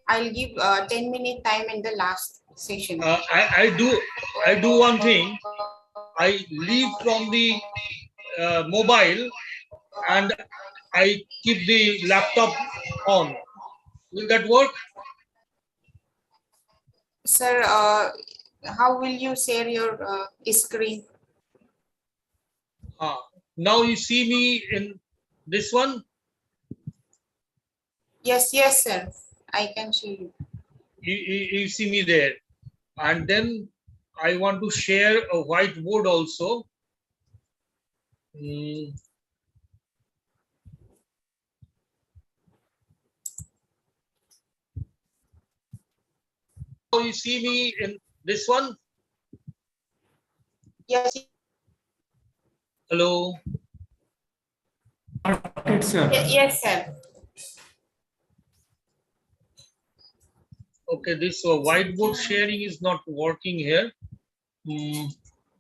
I'll give 10-minute time in the last session. I do one thing. I leave from the mobile and I keep the laptop on. Will that work? Sir, how will you share your screen? Now you see me in this one? Yes, sir. I can see you. You see me there. And then I want to share a whiteboard also. Mm. Oh, you see me in this one? Yes, Hello. yes, sir. Okay, this whiteboard sharing is not working here. Mm,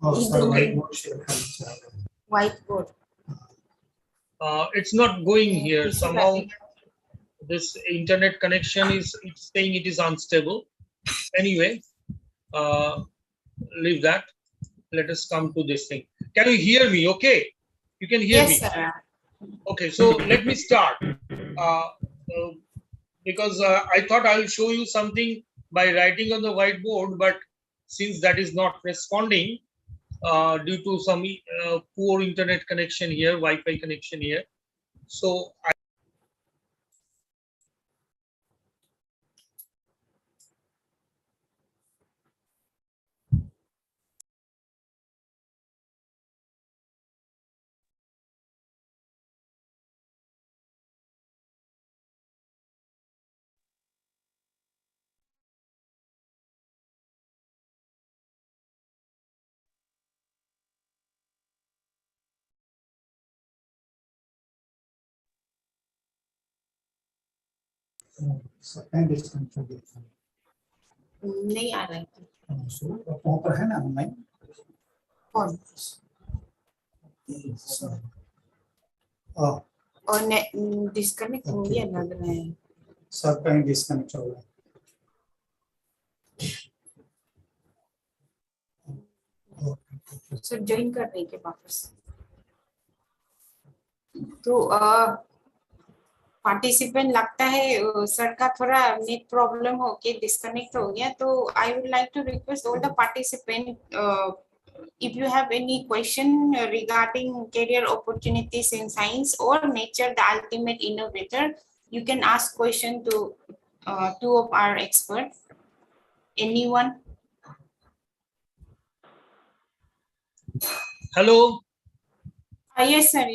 Okay. Whiteboard. it's not going here. This is Somehow nothing. this internet connection is it's saying it is unstable. Anyway, leave that. Let us come to this thing. Can you hear me? Okay, you can hear me. Yes, sir. Okay, so let me start. Because I thought I will show you something by writing on the whiteboard, but since that is not responding due to some poor internet connection here, Wi-Fi connection here, so नहीं आ रहा है है ना online कौन और disconnect हो गया लग रहा है सब कहीं डिस्कनेक्ट हो गया सर ज्वाइन कर रही है वापस तो पार्टिसिपेंट लगता है सर का थोड़ा नेट प्रॉब्लम हो के डिस्कनेक्ट हो गया तो I would like to request all the participant if you have any question regarding career opportunities in science or nature the ultimate innovator you can ask question to two of our experts anyone hello. yes sir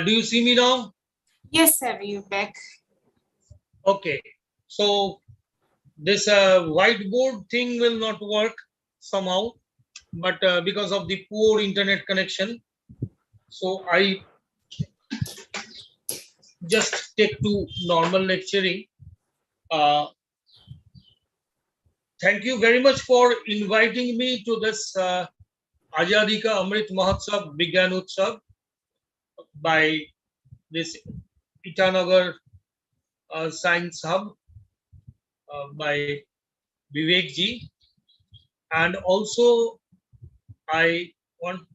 Do you see me now? yes sir you back Okay, so this whiteboard thing will not work somehow, but because of the poor internet connection, so I just take to normal lecturing. Thank you very much for inviting me to this Azadi Ka Amrit Mahotsav Vigyan Utsav by this Itanagar Science Hub by Vivek ji. And also, I want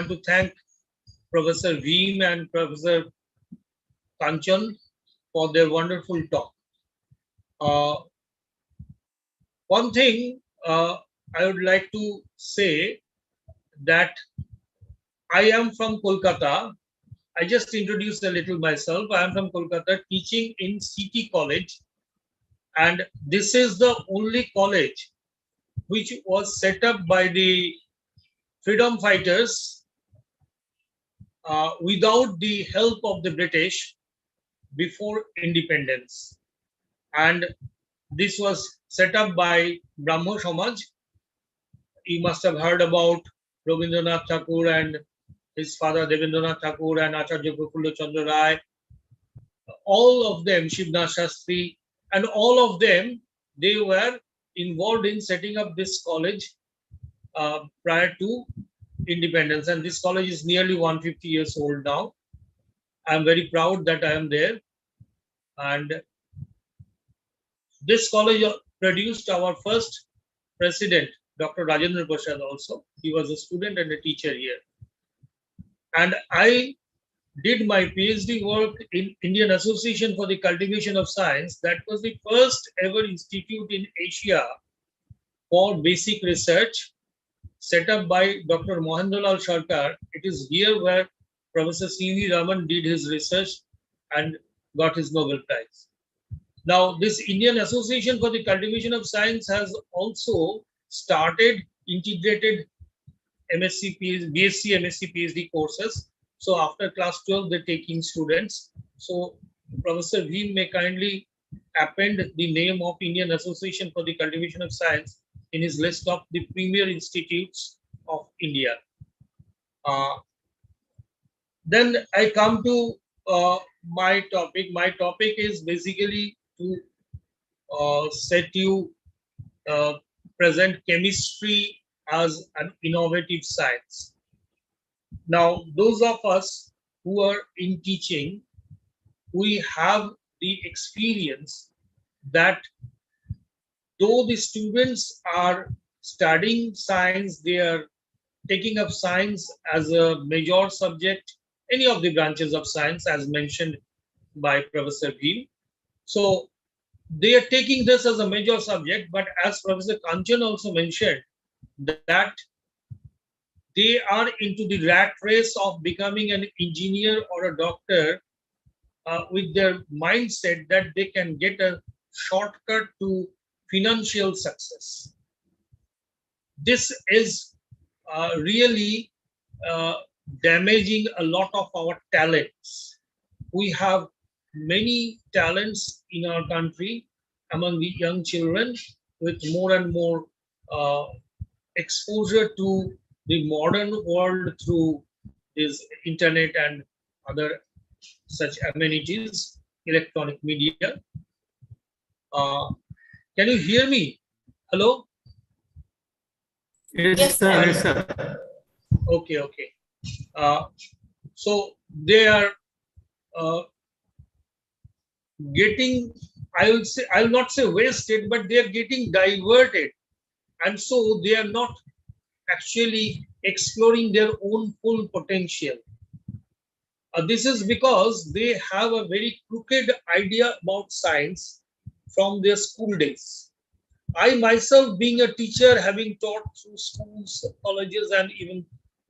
to thank Professor Veem and Professor Kanchan for their wonderful talk. One thing I would like to say that I am from Kolkata. I just introduced a little myself. I am from Kolkata teaching in CT College. And this is the only college which was set up by the freedom fighters without the help of the British before independence. And this was set up by Brahmo Samaj. You must have heard about Rabindranath Tagore and his father Devendranath Tagore and Acharya Prafulla Chandra Rai. All of them, Shivnath Shastri, and all of them, they were involved in setting up this college prior to independence. And this college is nearly 150 years old now. I'm very proud that I am there. And this college produced our first president, Dr. Rajendra Prasad also. He was a student and a teacher here. And I did my PhD work in Indian Association for the Cultivation of Science. That was the first ever institute in Asia for basic research set up by Dr. Mohandarlal Sarkar. It is here where Professor C.V. Raman did his research and got his Nobel Prize. Now, this Indian Association for the Cultivation of Science has also started integrated MSc, BSc, MSc, PhD courses. So after class 12, they're taking students. So Professor Bhim may kindly append the name of Indian Association for the Cultivation of Science in his list of the premier institutes of India. Then I come to my topic. My topic is basically to present chemistry as an innovative science. Now, those of us who are in teaching, we have the experience that though the students are studying science, they are taking up science as a major subject, any of the branches of science as mentioned by Professor Bhim. So they are taking this as a major subject, but as Professor Kanchan also mentioned, that they are into the rat race of becoming an engineer or a doctor with their mindset that they can get a shortcut to financial success. This is really damaging a lot of our talents. We have many talents in our country among the young children with more and more exposure to the modern world through this internet and other such amenities, electronic media. Can you hear me? Hello? Yes, sir. Yes, sir. Okay, okay. So they are getting, I will not say wasted, but they are getting diverted. And so they are not actually exploring their own full potential. This is because they have a very crooked idea about science from their school days. I myself, being a teacher, having taught through schools, colleges, and even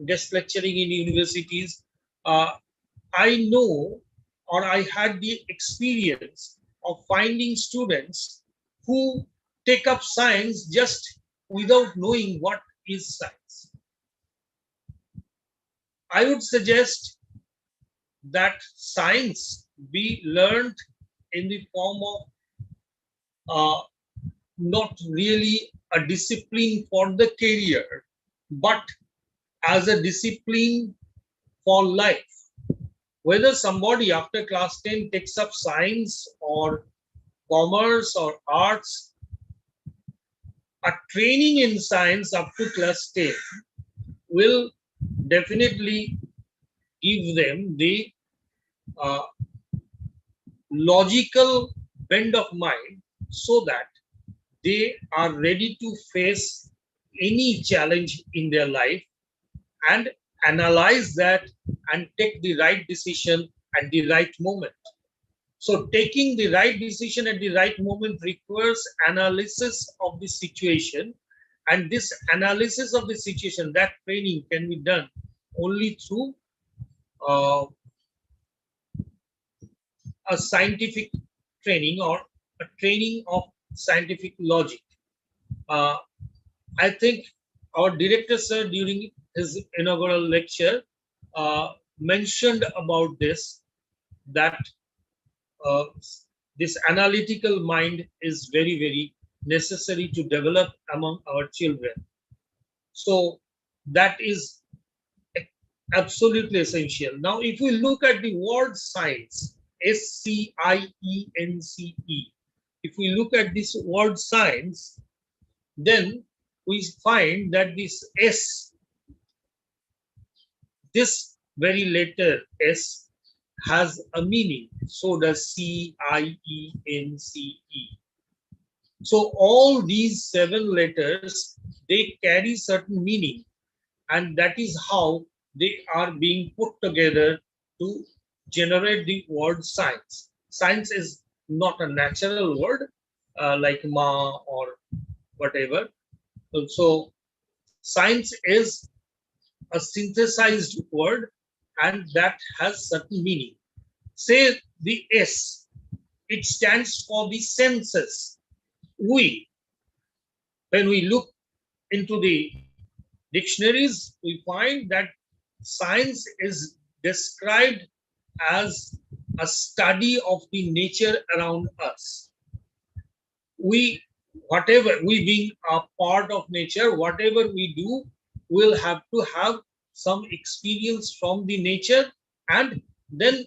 guest lecturing in universities, I know, or I had the experience of finding students who take up science just without knowing what is science. I would suggest that science be learned in the form of not really a discipline for the career, but as a discipline for life. Whether somebody after class 10 takes up science or commerce or arts, a training in science up to class 10 will definitely give them the logical bend of mind so that they are ready to face any challenge in their life and analyze that and take the right decision at the right moment. So taking the right decision at the right moment requires analysis of the situation, and this analysis of the situation, that training can be done only through a scientific training or a training of scientific logic. I think our director, sir, during his inaugural lecture, mentioned about this, that this analytical mind is very, very necessary to develop among our children. So that is absolutely essential. Now, if we look at the word science, S-C-I-E-N-C-E, if we look at this word science, then we find that this S, this very letter S, has a meaning. So does C-I-E-N-C-E. So all these 7 letters, they carry certain meaning, and that is how they are being put together to generate the word science. Science is not a natural word like ma or whatever. So science is a synthesized word, and that has certain meaning. Say the S, it stands for the senses. When we look into the dictionaries, we find that science is described as a study of the nature around us. Whatever we being a part of nature, whatever we do, will have to have some experience from the nature and then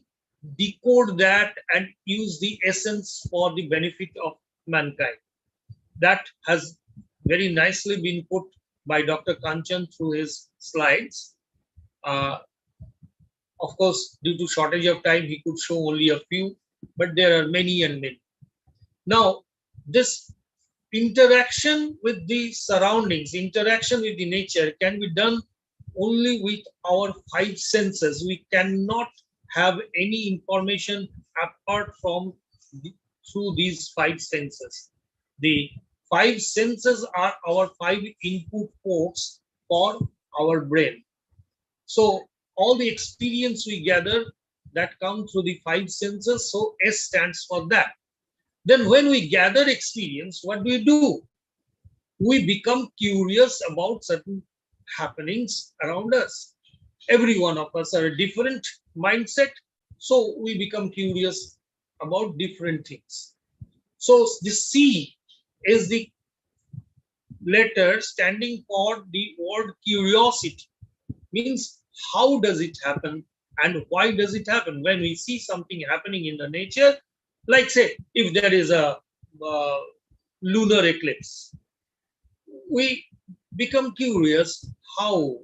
decode that and use the essence for the benefit of mankind. That has very nicely been put by Dr. Kanchan through his slides. Of course, due to shortage of time, he could show only a few, but there are many and many. Now, this interaction with the surroundings, interaction with the nature can be done only with our five senses. We cannot have any information apart from through these five senses. The five senses are our five input ports for our brain. So all the experience we gather that come through the five senses, so S stands for that. Then when we gather experience, what do? We become curious about certain happenings around us. Every one of us are a different mindset, so we become curious about different things. So the C is the letter standing for the word curiosity. Means how does it happen and why does it happen? When we see something happening in the nature, like say if there is a lunar eclipse, we become curious, how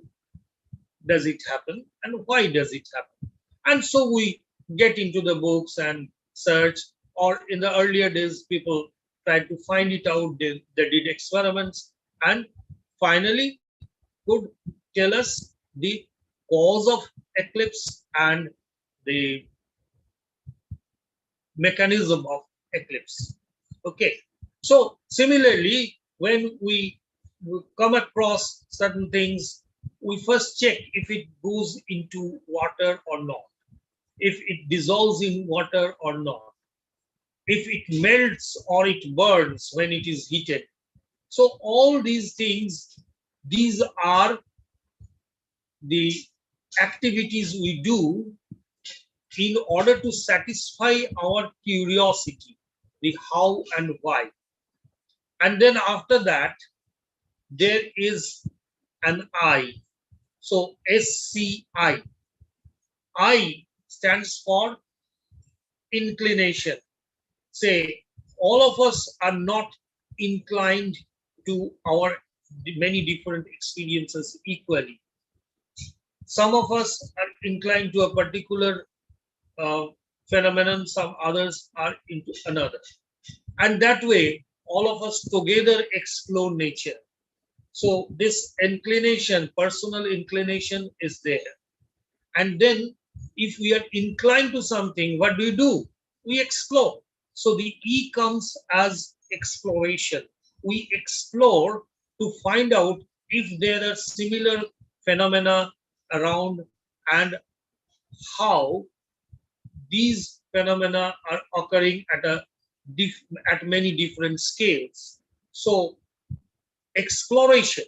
does it happen and why does it happen? And so we get into the books and search, or in the earlier days people tried to find it out. They did experiments and finally could tell us the cause of eclipse and the mechanism of eclipse. Okay, so similarly, when we come across certain things, we first check if it goes into water or not, if it dissolves in water or not, if it melts or it burns when it is heated. So all these things, these are the activities we do in order to satisfy our curiosity, the how and why. And then after that, there is an I. So SCI. I stands for inclination. Say, all of us are not inclined to our many different experiences equally. Some of us are inclined to a particular phenomenon, some others are into another. And that way, all of us together explore nature. So this inclination, personal inclination is there. And then if we are inclined to something, what do? We explore. So the E comes as exploration. We explore to find out if there are similar phenomena around and how these phenomena are occurring at many different scales. So exploration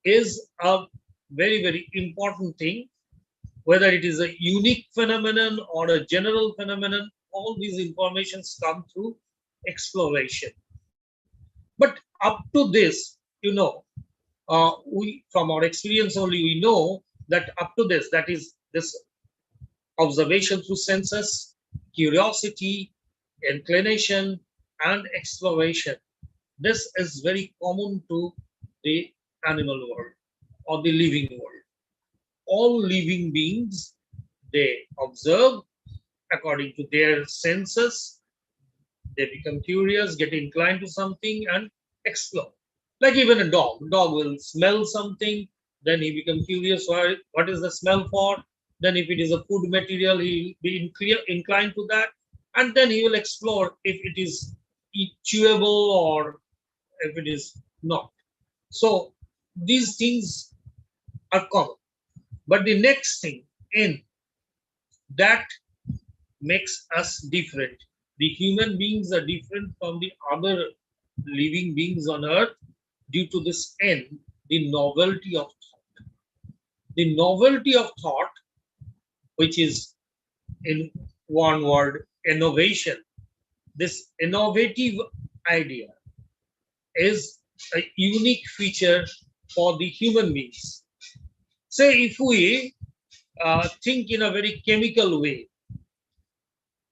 is a very, very important thing. Whether it is a unique phenomenon or a general phenomenon, all these informations come through exploration. But up to this, we from our experience only, we know that up to this, that is this observation through senses, curiosity, inclination, and exploration. This is very common to the animal world or the living world. All living beings, they observe according to their senses. They become curious, get inclined to something and explore. Like even a dog. Dog will smell something, then he becomes curious, what is the smell for? Then if it is a food material, he will be inclined to that. And then he will explore if it is chewable or if it is not. So these things are common. But the next thing in that makes us different. The human beings are different from the other living beings on earth due to this N, the novelty of the novelty of thought, which is in one word, innovation. This innovative idea is a unique feature for the human beings. Say if we think in a very chemical way,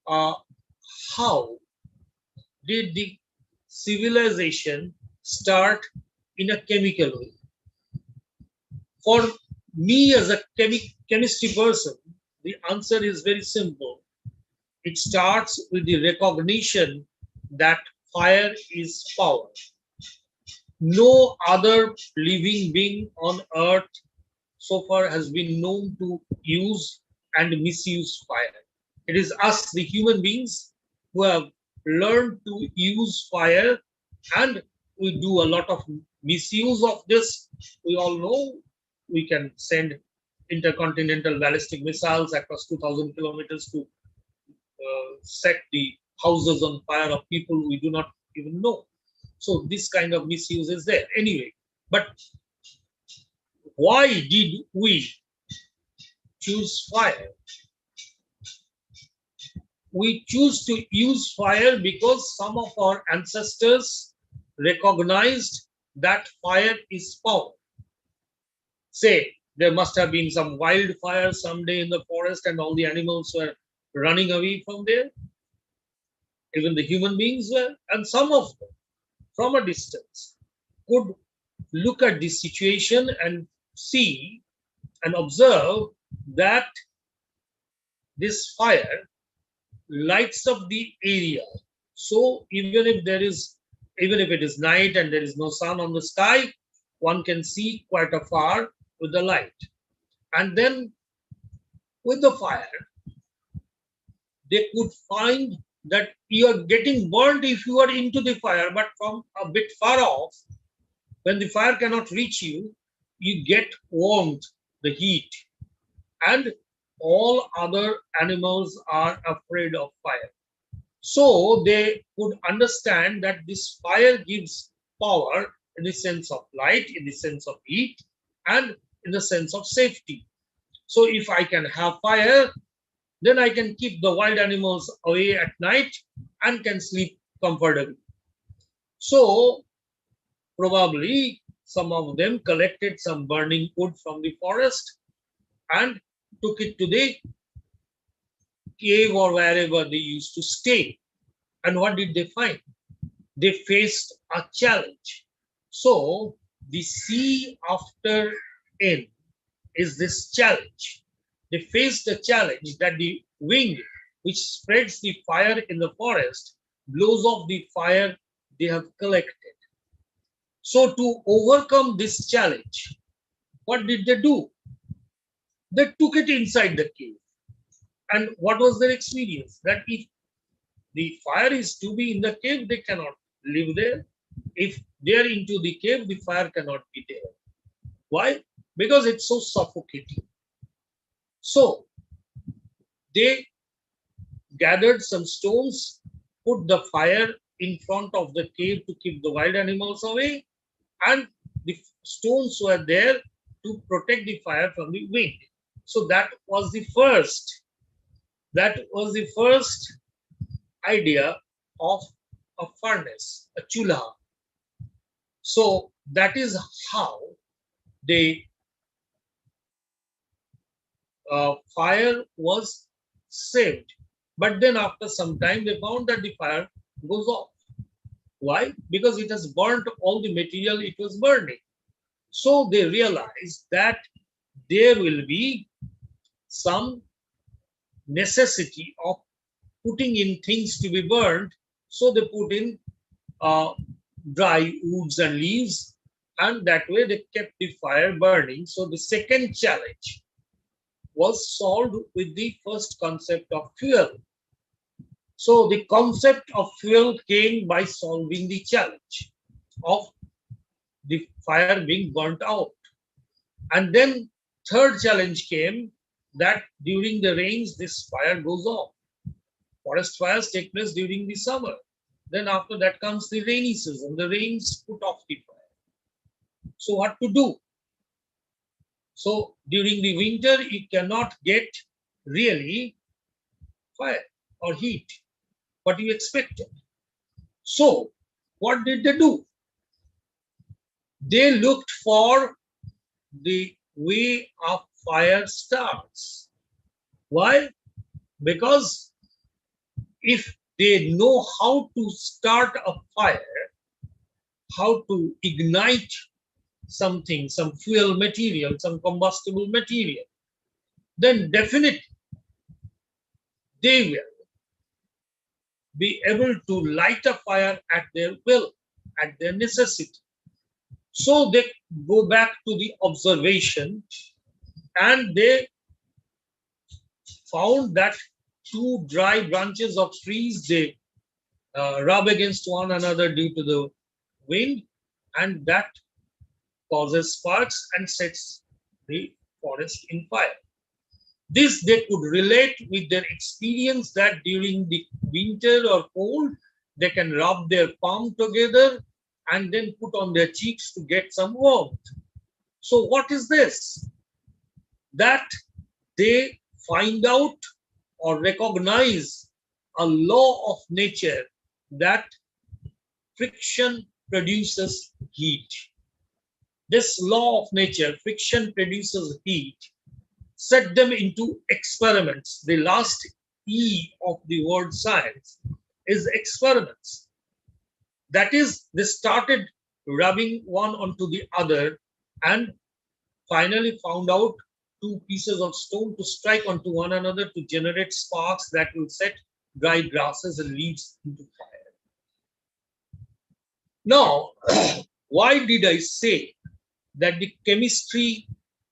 how did the civilization start in a chemical way? For me as a chemistry person, the answer is very simple. It starts with the recognition that fire is power. No other living being on earth so far has been known to use and misuse fire. It is us, the human beings, who have learned to use fire, and we do a lot of misuse of this. We all know we can send intercontinental ballistic missiles across 2,000 kilometers to set the houses on fire of people we do not even know. So this kind of misuse is there. Anyway, but why did we choose fire? We choose to use fire because some of our ancestors recognized that fire is power. Say, there must have been some wildfire someday in the forest and all the animals were running away from there. Even the human beings were, and some of them, from a distance, could look at this situation and see and observe that this fire lights up the area. So even if it is night and there is no sun on the sky, one can see quite afar with the light. And then with the fire, they could find that you are getting burnt if you are into the fire, but from a bit far off, when the fire cannot reach you, you get warmth, the heat. And all other animals are afraid of fire. So they could understand that this fire gives power in the sense of light, in the sense of heat, and in the sense of safety. So if I can have fire, then I can keep the wild animals away at night and can sleep comfortably. So probably some of them collected some burning wood from the forest and took it to the cave or wherever they used to stay. And what did they find? They faced a challenge. So the C after N is this challenge. They faced a challenge that the wind, which spreads the fire in the forest, blows off the fire they have collected. So to overcome this challenge, what did they do? They took it inside the cave. And what was their experience? That if the fire is to be in the cave, they cannot live there. If they are into the cave, the fire cannot be there. Why? Because it's so suffocating. So they gathered some stones, put the fire in front of the cave to keep the wild animals away, and the stones were there to protect the fire from the wind. So that was the first idea of a furnace, a chulha. So that is how the fire was saved. But then after some time, they found that the fire goes off. Why? Because it has burnt all the material it was burning. So they realized that there will be some necessity of putting in things to be burned. So they put in dry woods and leaves, and that way they kept the fire burning. So the second challenge was solved with the first concept of fuel. So the concept of fuel came by solving the challenge of the fire being burnt out. And then third challenge came that during the rains, this fire goes off. Forest fires take place during the summer. Then after that comes the rainy season. The rains put off the fire. So what to do? So during the winter, you cannot get really fire or heat, what you expected. So what did they do? They looked for the way of fire starts. Why? Because if they know how to start a fire, how to ignite something, some fuel material, some combustible material, then definitely they will be able to light a fire at their will, at their necessity. So they go back to the observation and they found that two dry branches of trees, they rub against one another due to the wind, and that causes sparks and sets the forest in fire. This they could relate with their experience that during the winter or cold, they can rub their palm together and then put on their cheeks to get some warmth. So what is this? That they find out or recognize a law of nature that friction produces heat. This law of nature, friction produces heat, set them into experiments. The last E of the word science is experiments. That is, they started rubbing one onto the other and finally found out two pieces of stone to strike onto one another to generate sparks that will set dry grasses and leaves into fire. Now, why did I say that the chemistry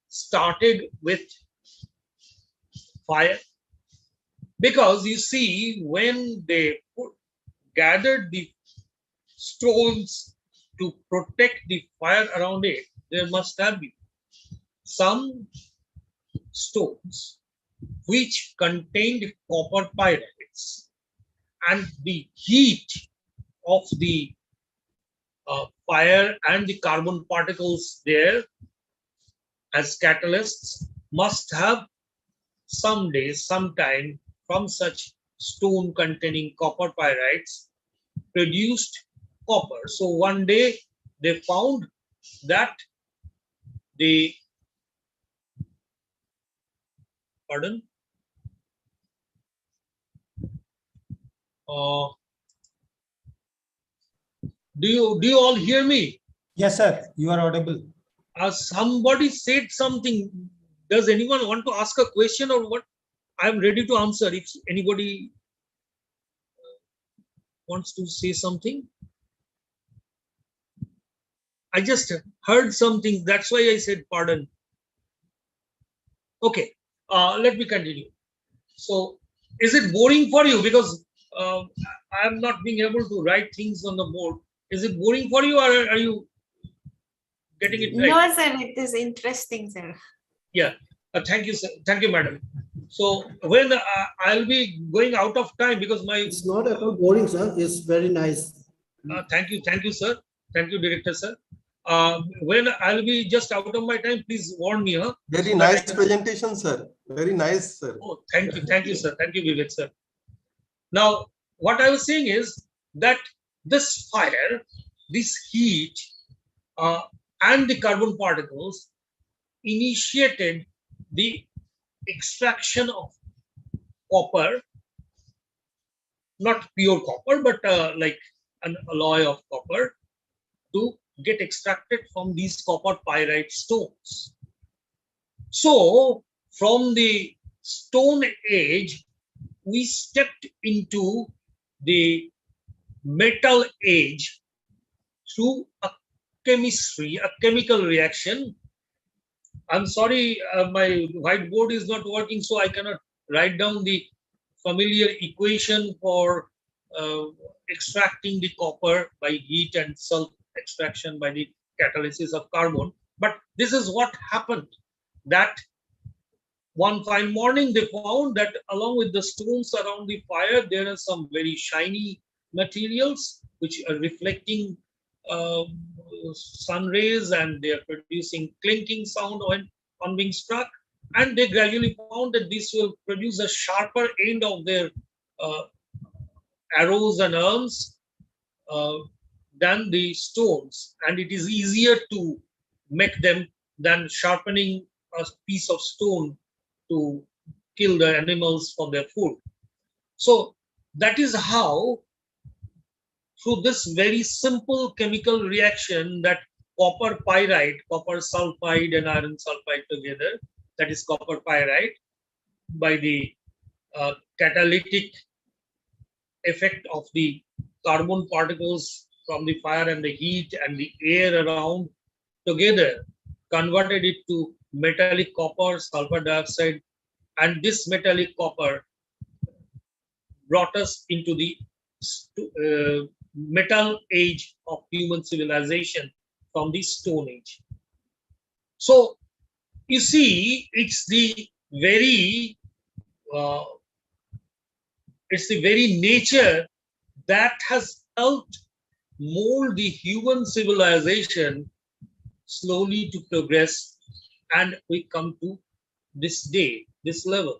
started with fire? Because you see, when they gathered the stones to protect the fire around it, there must have been some stones which contained copper pyrites, and the heat of the fire and the carbon particles there as catalysts must have sometime from such stone containing copper pyrites produced copper. So one day they found that the pardon do you all hear me? Yes, sir. You are audible. Somebody said something. Does anyone want to ask a question or what? I'm ready to answer if anybody wants to say something. I just heard something. That's why I said pardon. Okay, let me continue. So, is it boring for you? Because I'm not being able to write things on the board. Is it boring for you, or are you getting it right? No, sir, it is interesting, sir. Yeah, thank you, sir. Thank you, madam. So when I'll be going out of time because my... It's not at all boring, sir. It's very nice. Thank you, sir. Thank you, director, sir. When I'll be just out of my time, please warn me. Huh? Very nice presentation, sir. Very nice, sir. Oh, thank you, sir. Thank you, Vivek, sir. Now, what I was saying is that this fire, this heat, and the carbon particles initiated the extraction of copper, not pure copper, but like an alloy of copper, to get extracted from these copper pyrite stones. So from the Stone Age, we stepped into the Metal Age through a chemistry, a chemical reaction. I'm sorry, my whiteboard is not working, so I cannot write down the familiar equation for extracting the copper by heat and self-extraction by the catalysis of carbon. But this is what happened, that one fine morning they found that along with the stones around the fire, there are some very shiny materials which are reflecting sun rays, and they are producing clinking sound on being struck, and they gradually found that this will produce a sharper end of their uh, arrows and arms uh, than the stones, and it is easier to make them than sharpening a piece of stone to kill the animals for their food. So that is how, through this very simple chemical reaction, that copper pyrite, copper sulfide and iron sulfide together, that is copper pyrite, by the catalytic effect of the carbon particles from the fire and the heat and the air around together, converted it to metallic copper, sulfur dioxide, and this metallic copper brought us into the metal age of human civilization from the Stone Age. So you see, it's the very nature that has helped mold the human civilization slowly to progress, and we come to this day, this level.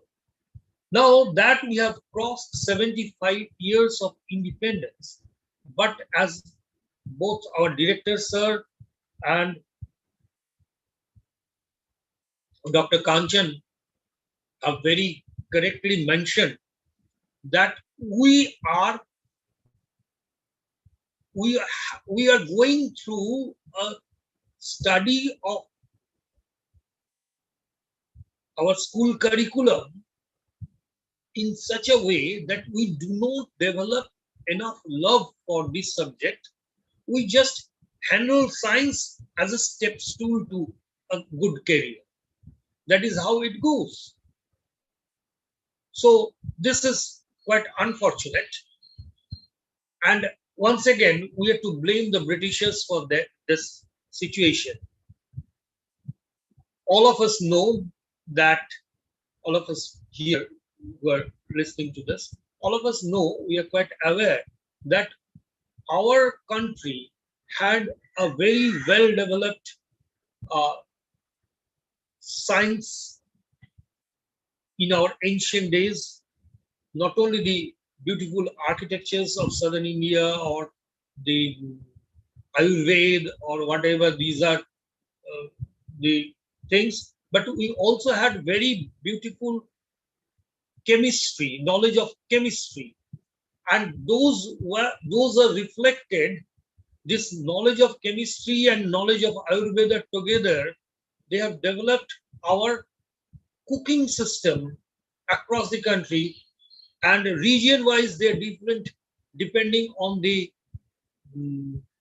Now that we have crossed 75 years of independence, but as both our director sir and Dr. Kanchan have very correctly mentioned, that we are going through a study of our school curriculum in such a way that we do not develop enough love for this subject. We just handle science as a step stool to a good career. That is how it goes. So this is quite unfortunate. And once again, we have to blame the Britishers for this situation. All of us know that, all of us here who are listening to this, all of us know, we are quite aware that our country had a very well-developed science in our ancient days. Not only the beautiful architectures of southern India or the Ayurveda or whatever, these are the things, but we also had very beautiful chemistry, knowledge of chemistry, and those are reflected. This knowledge of chemistry and knowledge of Ayurveda together, they have developed our cooking system across the country, and region-wise they are different depending on the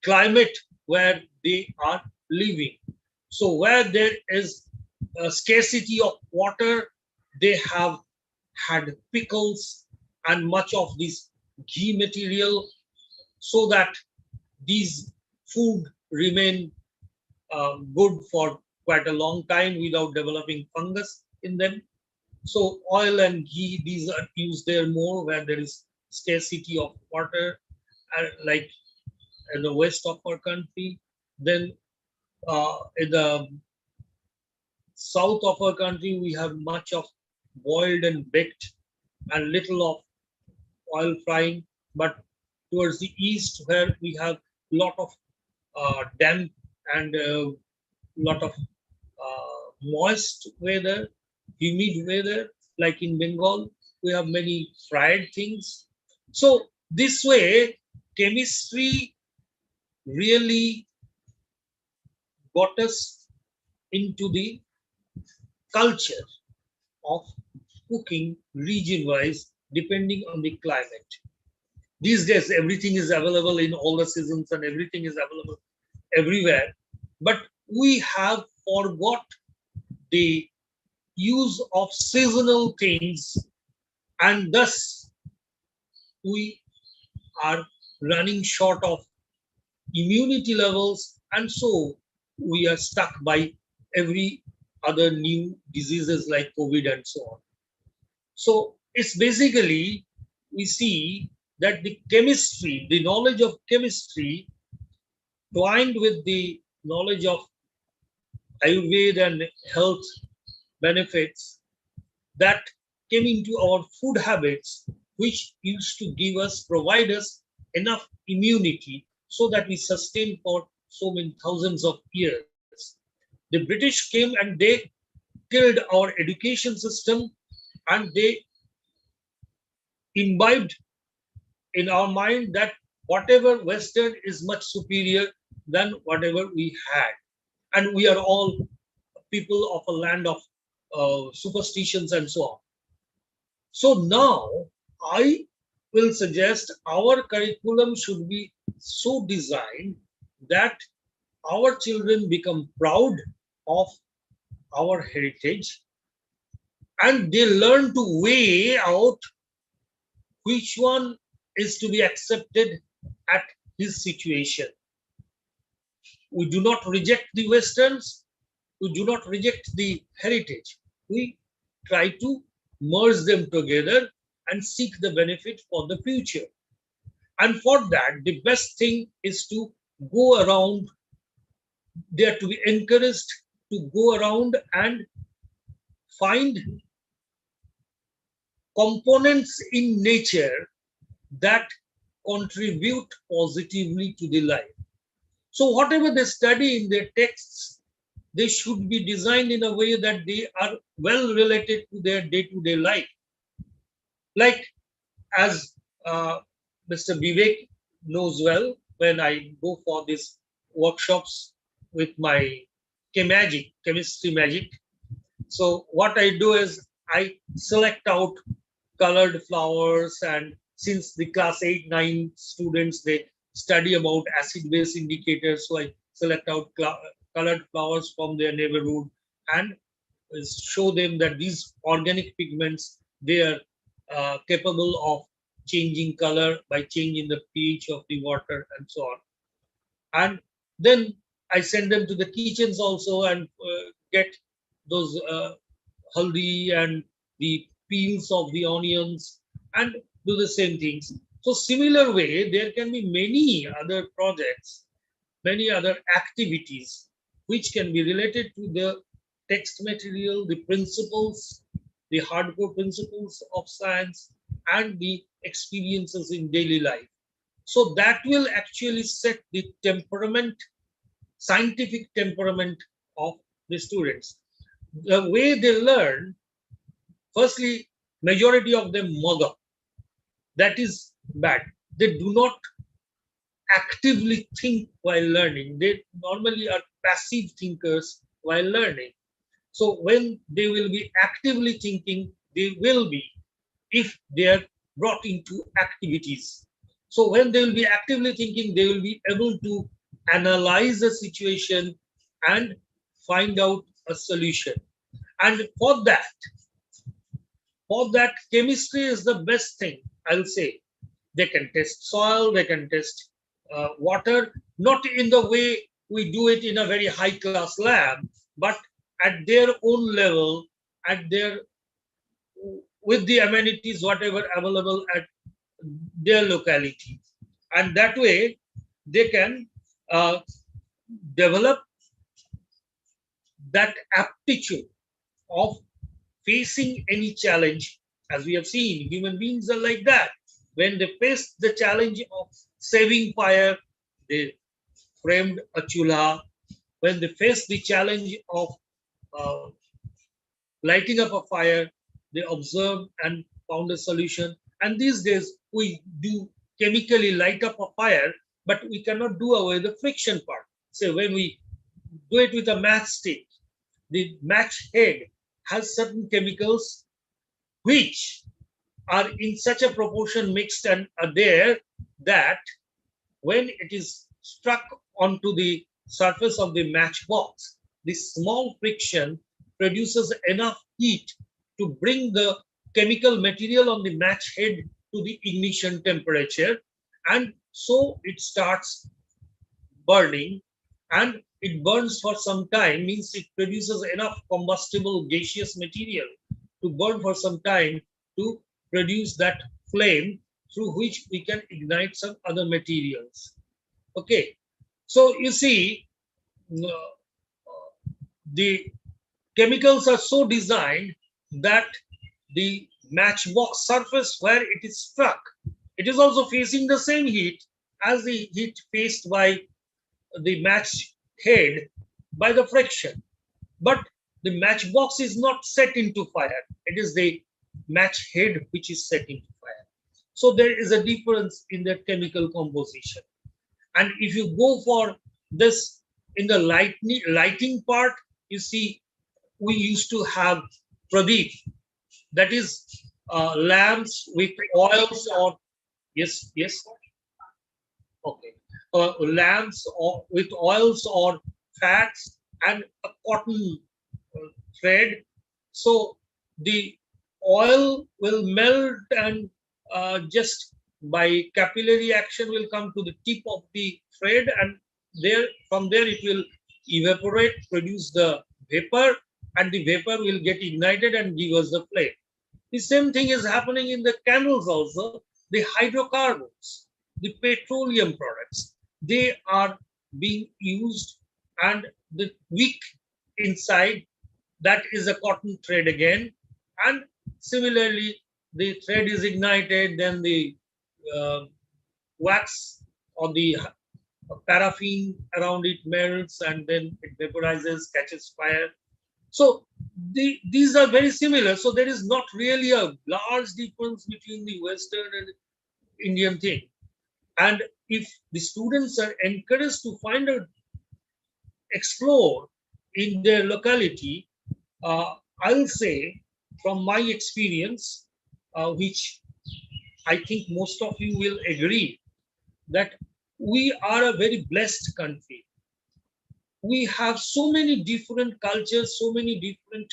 climate where they are living. So where there is a scarcity of water, they have had pickles and much of this ghee material, so that these food remain good for quite a long time without developing fungus in them. So oil and ghee, these are used there more where there is scarcity of water, like in the west of our country. Then in the south of our country, we have much of boiled and baked and little of oil frying. But towards the east, where we have a lot of damp and a lot of moist weather, humid weather, like in Bengal, we have many fried things. So this way, chemistry really got us into the culture of cooking region-wise, depending on the climate. These days, everything is available in all the seasons and everything is available everywhere. But we have forgot the use of seasonal things, and thus we are running short of immunity levels, and so we are stuck by every other new diseases like COVID and so on. So it's basically, we see that the chemistry, the knowledge of chemistry twined with the knowledge of Ayurveda and health benefits that came into our food habits, which used to provide us enough immunity so that we sustain for so many thousands of years. The British came and they killed our education system, and they imbibed in our mind that whatever Western is much superior than whatever we had. And we are all people of a land of superstitions and so on. So now I will suggest our curriculum should be so designed that our children become proud of our heritage and they learn to weigh out which one is to be accepted at his situation. We do not reject the Westerns, we do not reject the heritage. We try to merge them together and seek the benefit for the future. And for that, the best thing is to go around, they are to be encouraged to go around and find components in nature that contribute positively to the life. So whatever they study in their texts, they should be designed in a way that they are well related to their day-to-day life. Like as Mr. Vivek knows well, when I go for these workshops with my chemistry magic. So what I do is I select out colored flowers, and since the class 8, 9 students, they study about acid-base indicators, so I select out colored flowers from their neighborhood and show them that these organic pigments, they are capable of changing color by changing the pH of the water and so on. And then I send them to the kitchens also and get those haldi and the peels of the onions and do the same things. So similar way, there can be many other projects, many other activities which can be related to the text material, the principles, the hardcore principles of science, and the experiences in daily life. So that will actually set the temperament, scientific temperament of the students. The way they learn, firstly, majority of them mug up. That is bad. They do not actively think while learning. They normally are passive thinkers while learning. So when they will be actively thinking, they will be, if they are brought into activities. So when they will be actively thinking, they will be able to analyze the situation and find out a solution. And for that, chemistry is the best thing, I'll say. They can test soil, they can test water, not in the way we do it in a very high-class lab, but at their own level, with the amenities, whatever available at their locality. And that way, they can develop that aptitude of facing any challenge. As we have seen, human beings are like that. When they faced the challenge of saving fire, they framed a chulha. When they faced the challenge of lighting up a fire, they observed and found a solution. And these days, we do chemically light up a fire, but we cannot do away the friction part. So when we do it with a matchstick, the match head has certain chemicals which are in such a proportion mixed and are there that when it is struck onto the surface of the matchbox, the small friction produces enough heat to bring the chemical material on the match head to the ignition temperature, and so it starts burning, and it burns for some time, means it produces enough combustible gaseous material to burn for some time to produce that flame through which we can ignite some other materials. Okay, so you see, the chemicals are so designed that the matchbox surface where it is struck, it is also facing the same heat as the heat faced by the match head by the friction. But the matchbox is not set into fire. It is the match head which is set into fire. So there is a difference in the chemical composition. And if you go for this in the lighting part, you see, we used to have pradeep, that is lamps with oils or yes, okay, lamps or with oils or fats and a cotton thread. So the oil will melt and just by capillary action will come to the tip of the thread, and from there it will evaporate, produce the vapor, and the vapor will get ignited and give us the flame. The same thing is happening in the candles also. The hydrocarbons, the petroleum products, they are being used, and the wick inside, that is a cotton thread again. And similarly, the thread is ignited, then the wax or the paraffin around it melts, and then it vaporizes, catches fire. So these are very similar. So there is not really a large difference between the Western and Indian thing. And if the students are encouraged to find out, explore in their locality, I'll say from my experience, which I think most of you will agree, that we are a very blessed country. We have so many different cultures, so many different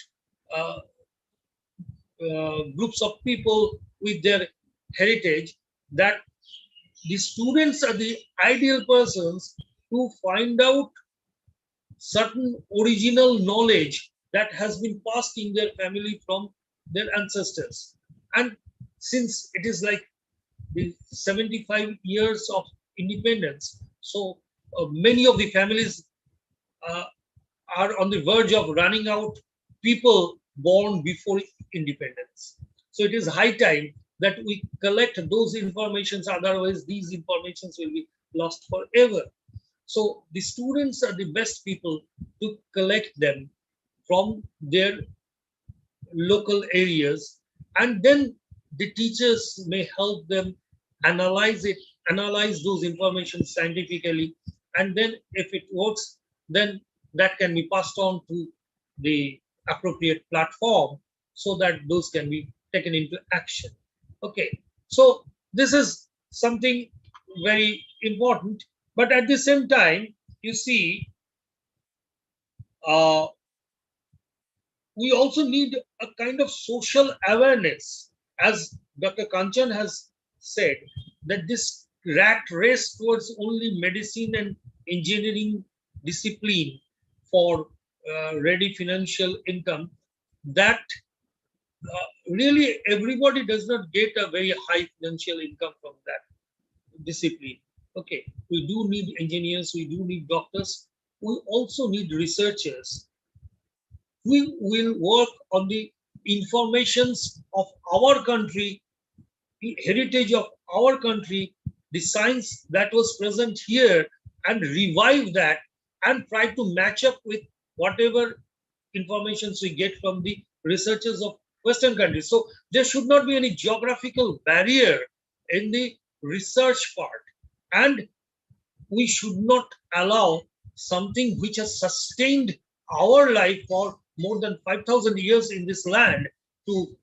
groups of people with their heritage, that the students are the ideal persons to find out certain original knowledge that has been passed in their family from their ancestors. And since it is like the 75 years of independence, so many of the families are on the verge of running out people born before independence. So it is high time that we collect those informations, otherwise these informations will be lost forever. So the students are the best people to collect them from their local areas, and then the teachers may help them analyze those information scientifically, and then if it works, then that can be passed on to the appropriate platform so that those can be taken into action. Okay, so this is something very important, but at the same time, you see, we also need a kind of social awareness, as Dr. Kanchan has said, that this rat race towards only medicine and engineering discipline for ready financial income, that really everybody does not get a very high financial income from that discipline. Okay, we do need engineers, we do need doctors, we also need researchers. We will work on the informations of our country, the heritage of our country, the science that was present here, and revive that and try to match up with whatever informations we get from the researchers of Western countries. So there should not be any geographical barrier in the research part, and we should not allow something which has sustained our life for more than 5,000 years in this land to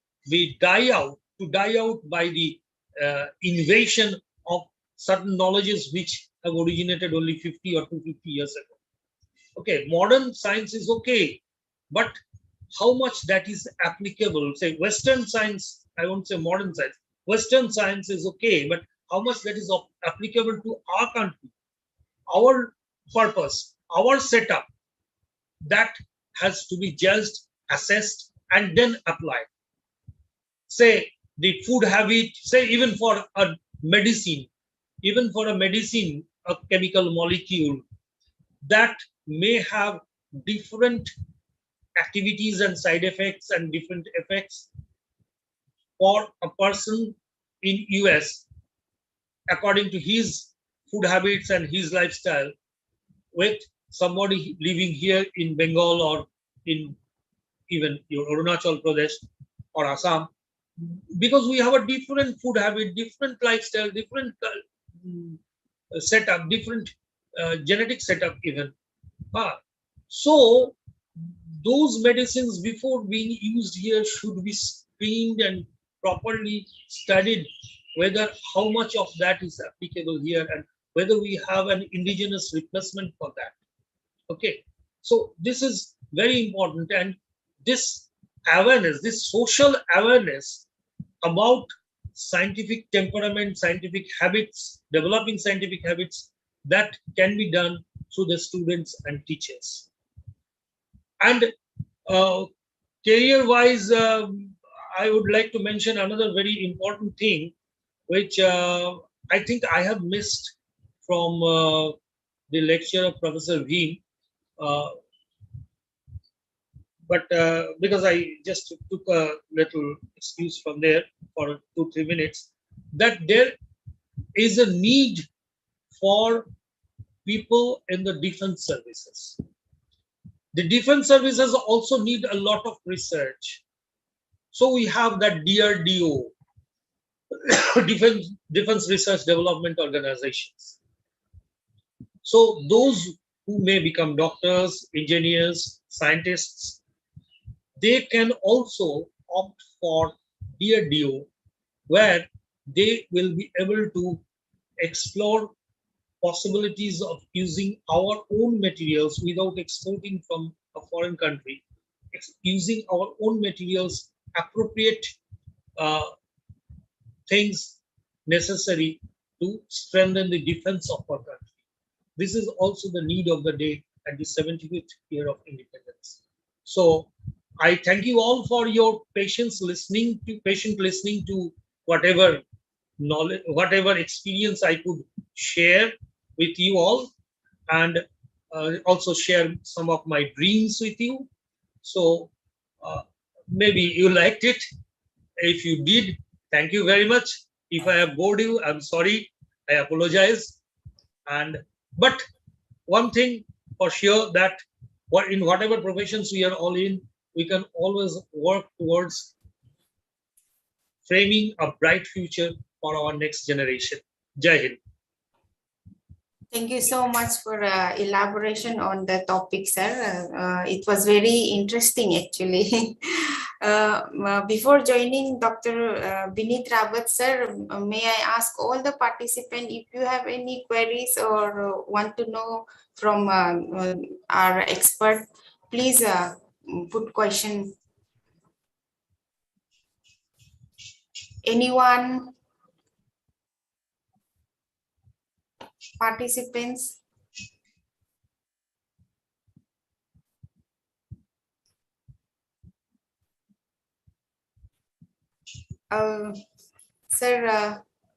die out by the invasion of certain knowledges which have originated only 50 or 250 years ago. Okay, modern science is okay, but how much that is applicable? Say Western science, I won't say modern science. Western science is okay, but how much that is applicable to our country, our purpose, our setup, that has to be judged, assessed, and then applied. Say the food habit, say even for a medicine, a chemical molecule that may have different activities and side effects and different effects for a person in US according to his food habits and his lifestyle with somebody living here in Bengal or in even your Arunachal Pradesh or Assam, because we have a different food habit, different lifestyle, different setup, different genetic setup even. So those medicines before being used here should be screened and properly studied whether how much of that is applicable here and whether we have an indigenous replacement for that. Okay, so this is very important, and this awareness, this social awareness about scientific temperament, scientific habits, developing scientific habits, that can be done through the students and teachers. And career-wise, I would like to mention another very important thing, which I think I have missed from the lecture of Professor Veem. But because I just took a little excuse from there for 2-3 minutes, that there is a need for people in the defense services. The defense services also need a lot of research. So we have that DRDO, Defense Research Development Organizations. So those who may become doctors, engineers, scientists, they can also opt for DRDO, where they will be able to explore possibilities of using our own materials without exporting from a foreign country, using our own materials, appropriate things necessary to strengthen the defense of our country. This is also the need of the day at the 75th year of independence. So I thank you all for your patient listening to whatever knowledge, whatever experience I could share with you all, and also share some of my dreams with you. So maybe you liked it. If you did, thank you very much. If I have bored you, I'm sorry. I apologize. But one thing for sure, that in whatever professions we are all in, we can always work towards framing a bright future for our next generation. Jai Hind. Thank you so much for elaboration on the topic, sir. It was very interesting, actually. Before joining Dr. Vineet Rawat, sir, may I ask all the participants if you have any queries or want to know from our expert, please put question. Anyone? Participants? Sir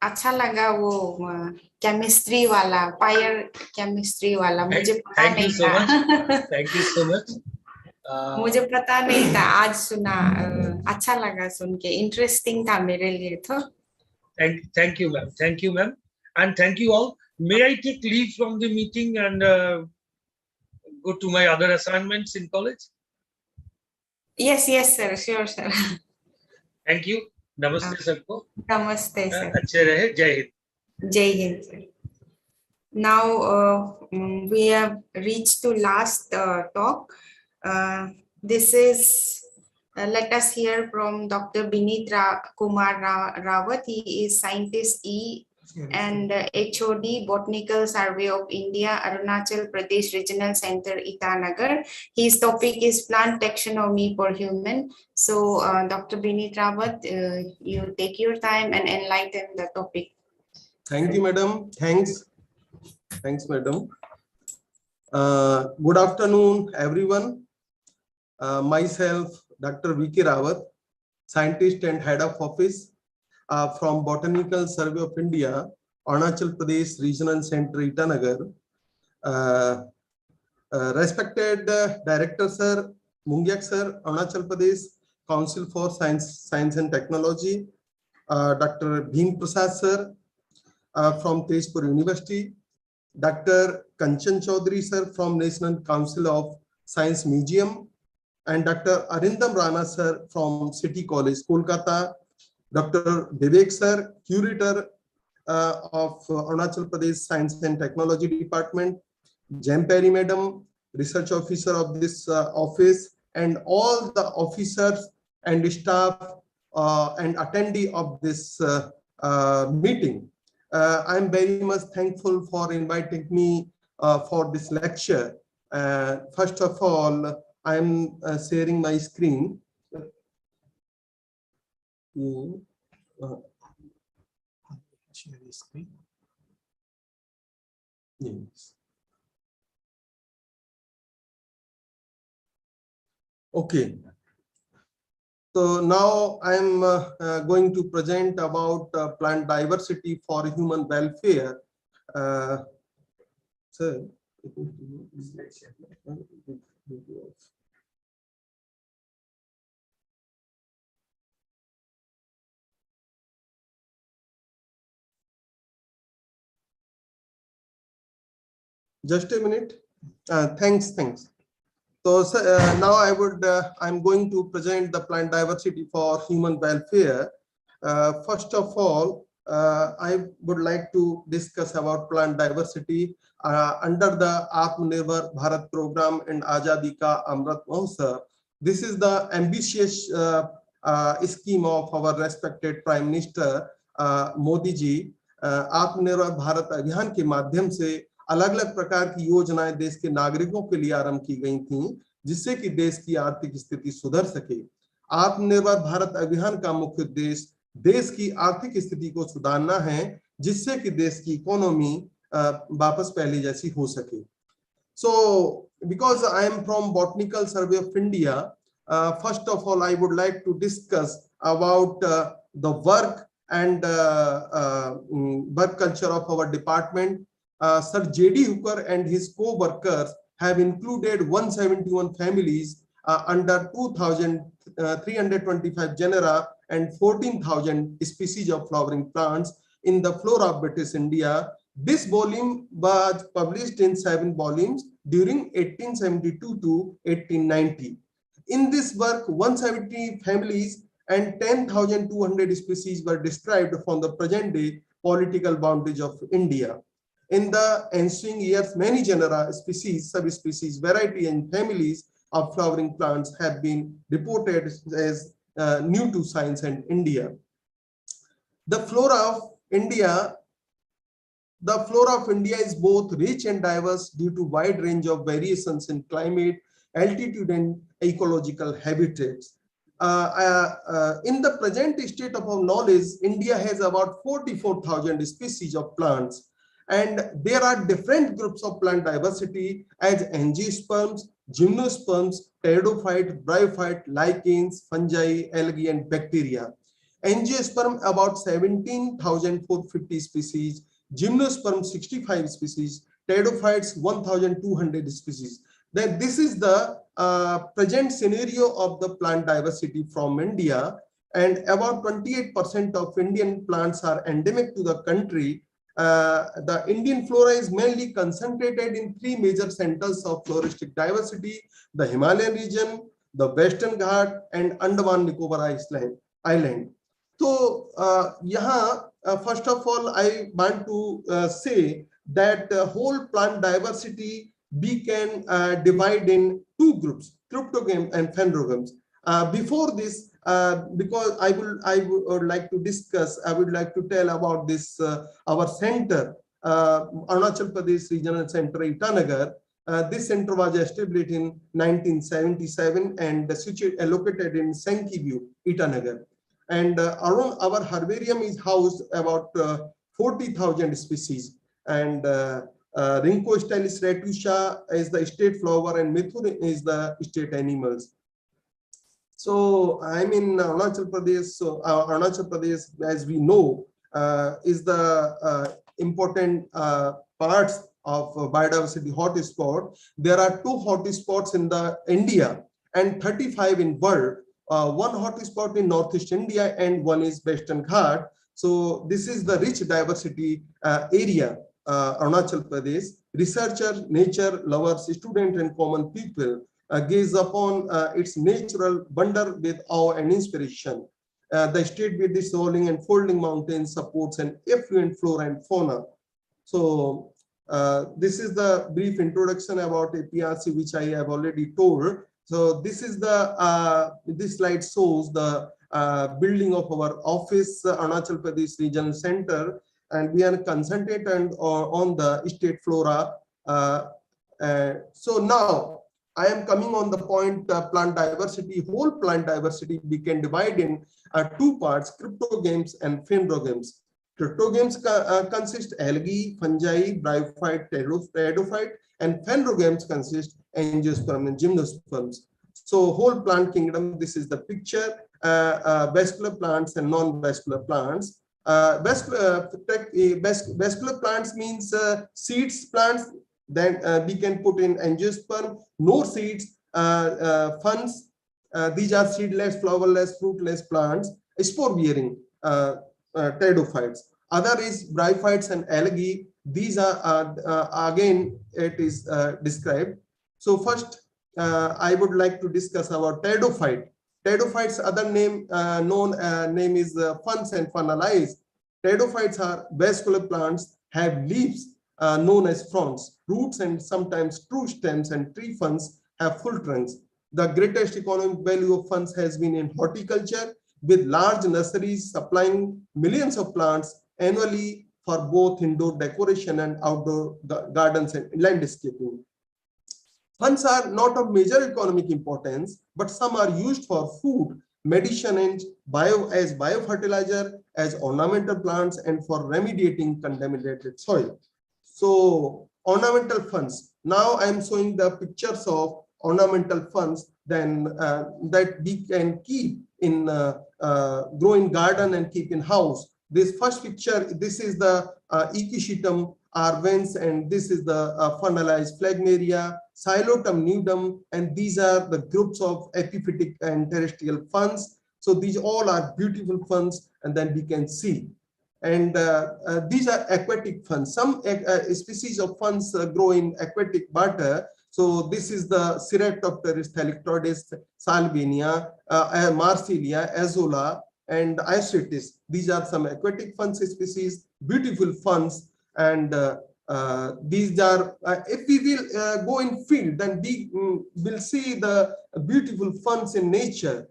अच्छा लगा वो chemistry वाला, fire chemistry वाला, मुझे पता नहीं था. Thank you so much. मुझे पता नहीं था, आज सुना. अच्छा लगा सुन के, इंटरेस्टिंग था मेरे लिए तो. Thank you, ma'am. Thank you, ma'am. And thank you all. May I take leave from the meeting and go to my other assignments in college? Yes, sir. Sure, sir. Thank you. Namaste, sir. Namaste, sir. Achhe rahe. Jai Hind. Jai Hind, sir. Now we have reached to last talk. This is, let us hear from Dr. Vineet Kumar Rawat. He is Scientist E and HOD, Botanical Survey of India, Arunachal Pradesh Regional Center, Itanagar. His topic is plant taxonomy for human. So Dr. Vineet Rawat, you take your time and enlighten the topic. Thank you, madam. Thanks, madam. Good afternoon, everyone. Myself, Dr. V.K. Rawat, scientist and head of office from Botanical Survey of India, Arunachal Pradesh Regional Center, Itanagar. Respected Director Sir, Mungyak sir, Arunachal Pradesh, Council for Science and Technology. Dr. Bhim Prasad sir from Tezpur University. Dr. Kanchan Chaudhary sir from National Council of Science Museum. And Dr. Arindam Rana sir from City College, Kolkata. Dr. Vivek sir, curator of Arunachal Pradesh Science and Technology Department. Jem Perry madam, research officer of this office, and all the officers and staff and attendee of this meeting. I'm very much thankful for inviting me for this lecture. First of all, I'm sharing my screen. Share the screen. Yes. Okay. So now I'm going to present about plant diversity for human welfare. So, just a minute. Thanks. So now I'm going to present the plant diversity for human welfare. First of all, I would like to discuss about plant diversity under the AtmaNirbhar Bharat program and Azadi Ka Amrit Mahotsav. This is the ambitious scheme of our respected Prime Minister Modi ji. आत्मनिर्भर भारत अभियान के माध्यम से अलग अलग प्रकार की योजनाएं देश के नागरिकों के लिए आरंभ की गई थीं, जिससे कि देश की आर्थिक स्थिति सुधर सके। आत्मनिर्भर भारत अभियान का मुख्य उद्देश्य देश की आर्थिक स्थिति को सुधारना है, जिससे कि देश की इकोनॉमी वापस पहले जैसी हो सके। So, because I am from Botanical Survey of India, first of all, I would like to discuss about the work and work culture of our department. Sir J.D. Hooker and his co-workers have included 171 families under 2,325 genera and 14,000 species of flowering plants in the Flora of India. This volume was published in 7 volumes during 1872 to 1890. In this work, 170 families and 10,200 species were described from the present-day political boundaries of India. In the ensuing years, many genera, species, subspecies, variety, and families of flowering plants have been reported as new to science and India. The flora of India is both rich and diverse due to wide range of variations in climate, altitude, and ecological habitats. In the present state of our knowledge, India has about 44,000 species of plants, and there are different groups of plant diversity as angiosperms, gymnosperms, pteridophytes, bryophytes, lichens, fungi, algae, and bacteria. Angiosperm about 17,450 species, Geminosperm 65 species, pteridophytes 1,200 species. Then this is the present scenario of the plant diversity from India, and about 28% of Indian plants are endemic to the country. The Indian flora is mainly concentrated in 3 major centers of floristic diversity: the Himalayan region, the Western Ghat, and Andaman Nicobar Island. So first of all, I want to say that whole plant diversity we can divide in 2 groups, cryptogams and phanerogames. Before this, because I would like to discuss, I would like to tell about this our center, Arunachal Pradesh Regional Center, Itanagar. This center was established in 1977 and located in Sankey View, Itanagar. And around our herbarium is housed about 40,000 species. And Rinco Stylis retusha is the state flower and Mithun is the state animals. So I'm in Arunachal Pradesh. So Arunachal Pradesh, as we know, is the important parts of biodiversity hotspot. There are 2 hotspots in the India. and 35 in world. One hotspot in Northeast India and one is Western Ghat. So this is the rich diversity area, Arunachal Pradesh. Researchers, nature lovers, students and common people gaze upon its natural wonder with awe and inspiration. The state with its rolling and folding mountains supports an affluent flora and fauna. So this is the brief introduction about APRC, which I have already told. So this is the this slide shows the building of our office, Arunachal Pradesh Regional Center, and we are concentrated on the state flora. So now I am coming on the point, plant diversity. Whole plant diversity we can divide in two parts: cryptogames and phanerogames. Cryptogames consist algae, fungi, bryophyte, pteridophyte, and phanerogames consist angiosperm and gymnosperms. So whole plant kingdom, this is the picture, vascular plants and non-vascular plants. Vascular plants means seeds plants, then we can put in angiosperm, no seeds, funds. These are seedless, flowerless, fruitless plants, spore-bearing pteridophytes. Other is bryophytes and algae. These are again it is described. So first I would like to discuss about pteridophyte. Pteridophytes other name name is funds and funnelize. Pteridophytes are vascular plants, have leaves known as fronds, roots and sometimes true stems, and tree funds have full trunks. The greatest economic value of funds has been in horticulture, with large nurseries supplying millions of plants annually for both indoor decoration and outdoor gardens and landscaping. Funds are not of major economic importance, but some are used for food, medicine, and as biofertilizer, as ornamental plants, and for remediating contaminated soil. So ornamental funds. Now I am showing the pictures of ornamental funds then that we can keep in grow in garden and keep in house. This first picture, this is the Ecushitum arvens, and this is the funnelized phlegmaria, Xylotum nudum, and these are the groups of epiphytic and terrestrial funds. So these all are beautiful funds, and then we can see. And these are aquatic funds. Some species of funds grow in aquatic water. So this is the Ceratopteris thalictroides, Salvinia, Marsilia, Azola, and Isotis. These are some aquatic funds species, beautiful funds. And these are, if we will go in field, then we will see the beautiful funds in nature.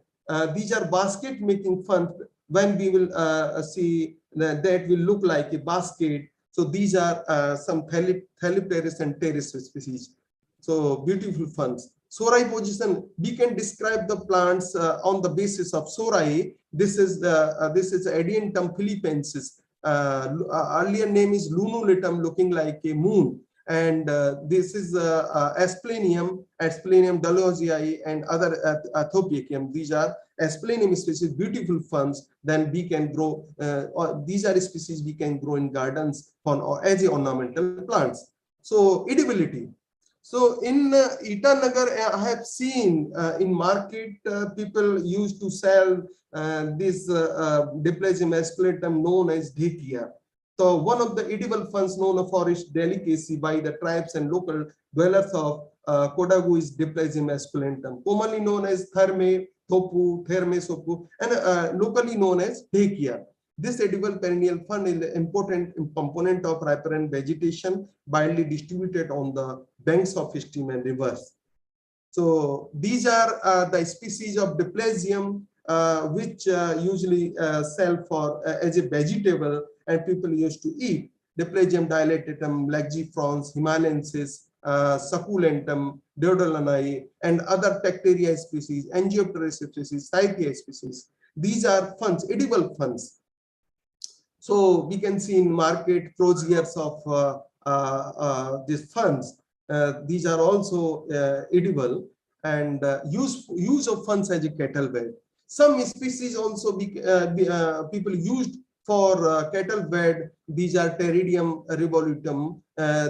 These are basket making funds. When we will see that will look like a basket. So these are some Thalipteris and Teris species. So beautiful funds. Sorai position, we can describe the plants on the basis of sorai. This is Adiantum philippensis. Earlier name is lunulatum, looking like a moon. And this is Asplenium, Dalhousiae, and other Athopicium. These are Asplenium species, beautiful funds. Then we can grow, these are species we can grow in gardens as ornamental plants. So edibility. So in Itanagar, I have seen in market people used to sell this Diplegium esculatum known as Dhikia. So one of the edible funds known for its delicacy by the tribes and local dwellers of Kodagu is Diplegium esculentum, commonly known as Therme, Thopu, Therme, Sopu, and locally known as Dhikia. This edible perennial fund is an important component of riparian vegetation, widely distributed on the banks of stream and rivers. So these are the species of Diplegium which usually sell for as a vegetable and people used to eat. Diplegium dilatatum, Lagifrons, Himalayensis, Succulentum, Deodolanae, and other Tecteria species, Angiopteris species, Scythia species. These are funds, edible funds. So we can see in market croziers of these funds. These are also edible, and use of funds as a cattle bed. Some species also people used for cattle bed. These are Pteridium revolutum.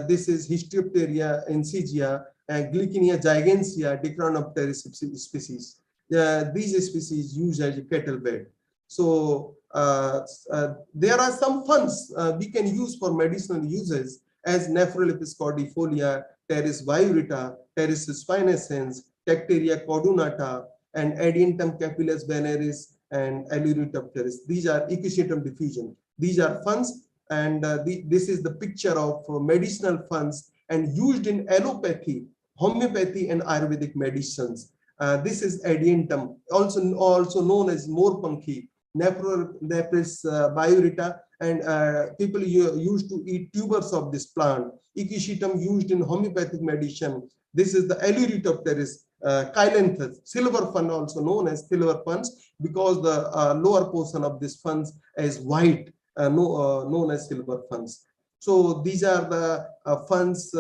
This is Hysteopteria insigia, Glycinia gigantea, Dicranopteris species. These species used as a cattle bed. So there are some funds we can use for medicinal uses as Nephrolepis cordifolia, Pteris viurita, Pteris spinescens, Tecteria cordunata, and Adiantum capillus veneris and Aluricopteris. These are equisetum diffusion. These are funds, and this is the picture of medicinal funds and used in allopathy, homeopathy, and Ayurvedic medicines. This is Adiantum, also known as morepunky, Nephrolepis viurita, and people used to eat tubers of this plant. Equisetum used in homeopathic medicine. This is the Aluricopteris Cheilenthus, silver fern, also known as silver ferns, because the lower portion of this ferns is white, known as silver ferns. So these are the funds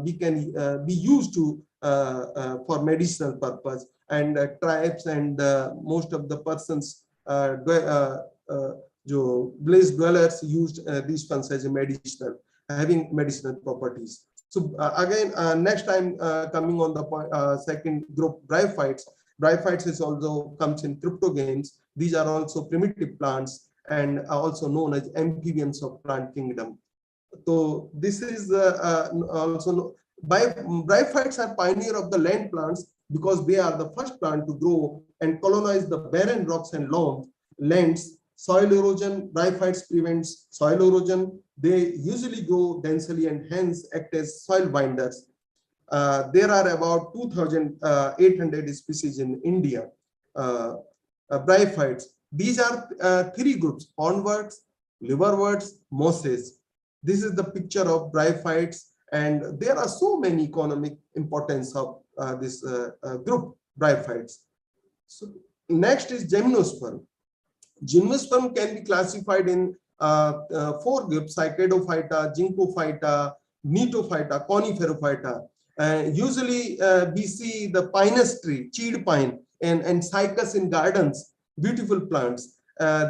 we can be used to for medicinal purpose, and tribes and most of the persons, village dwellers used these funds as a medicinal, having medicinal properties. So again, next time coming on the second group, Bryophytes. Bryophytes is also comes in cryptogames. These are also primitive plants and are also known as amphibians of plant kingdom. So this is also Bryophytes are pioneer of the land plants because they are the first plant to grow and colonize the barren rocks and lands. Soil erosion, Bryophytes prevents soil erosion. They usually grow densely and hence act as soil binders. There are about 2,800 species in India. Bryophytes. These are three groups: hornworts, liverworts, mosses. This is the picture of Bryophytes, and there are so many economic importance of this group, Bryophytes. So next is Geminosperm. Geminosperm can be classified in 4 groups: Cycadophyta, Ginkgophyta, Ctophyta, Coniferophyta. Usually we see the pinus tree, cheed pine, and cycas in gardens, beautiful plants.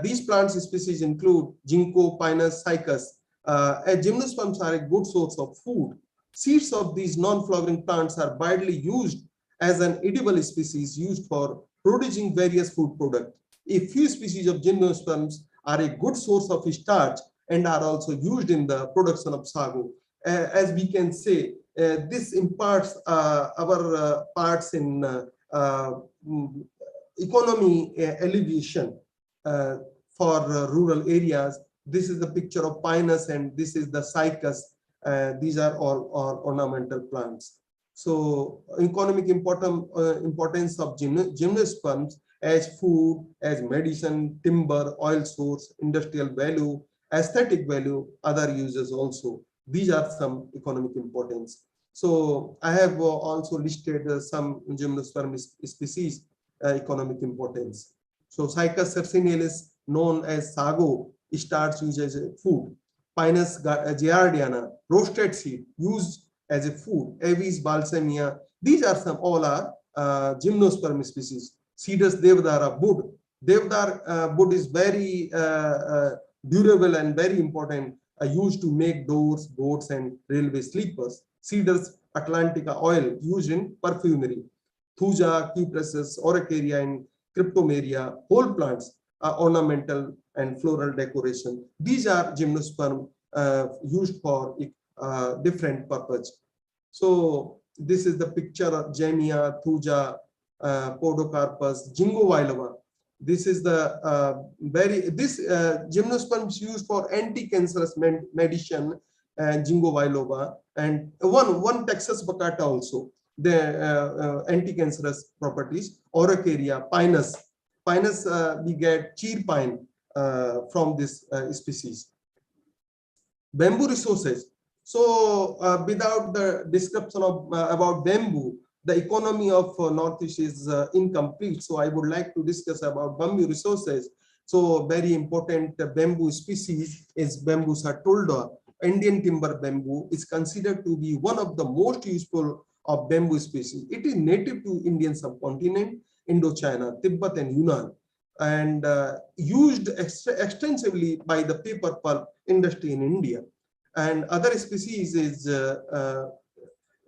These plants species include ginkgo, pinus, cycas. Gymnosperms are a good source of food. Seeds of these non-flowering plants are widely used as an edible species used for producing various food products. A few species of gymnosperms are a good source of starch and are also used in the production of sago. As we can say, this imparts our parts in economy alleviation for rural areas. This is the picture of pinus and this is the cycas. These are all ornamental plants. So economic importance of gymnosperms as food, as medicine, timber, oil source, industrial value, aesthetic value, other uses also. These are some economic importance. So I have also listed some gymnosperm species economic importance. So Cycas sarcinalis, known as sago, starts used as a food. Pinus giardiana, roasted seed, used as a food. Avis balsamia, these are some, all are gymnosperm species. Cedus devdara, wood. Devdar wood is very durable and very important, used to make doors, boats, and railway sleepers. Cedars atlantica oil, used in perfumery. Thuja, cupressus, Orchidia, and cryptomeria, whole plants are ornamental and floral decoration. These are gymnosperm used for different purpose. So this is the picture of Gemia, Thuja, Podocarpus, Jingo vilova. This is the gymnosperms used for anti-cancerous medicine, Jingo vilova, and one Texas baccata also, the anti-cancerous properties. Orchidia, pinus. Pinus, we get cheer pine from this species. Bamboo resources. So without the description of about bamboo, the economy of Northeast is incomplete. So I would like to discuss about bamboo resources. So very important bamboo species is Bamboo satulda. Indian timber bamboo is considered to be one of the most useful of bamboo species. It is native to Indian subcontinent, Indochina, Tibet, and Yunnan, and used extensively by the paper pulp industry in India. And other species is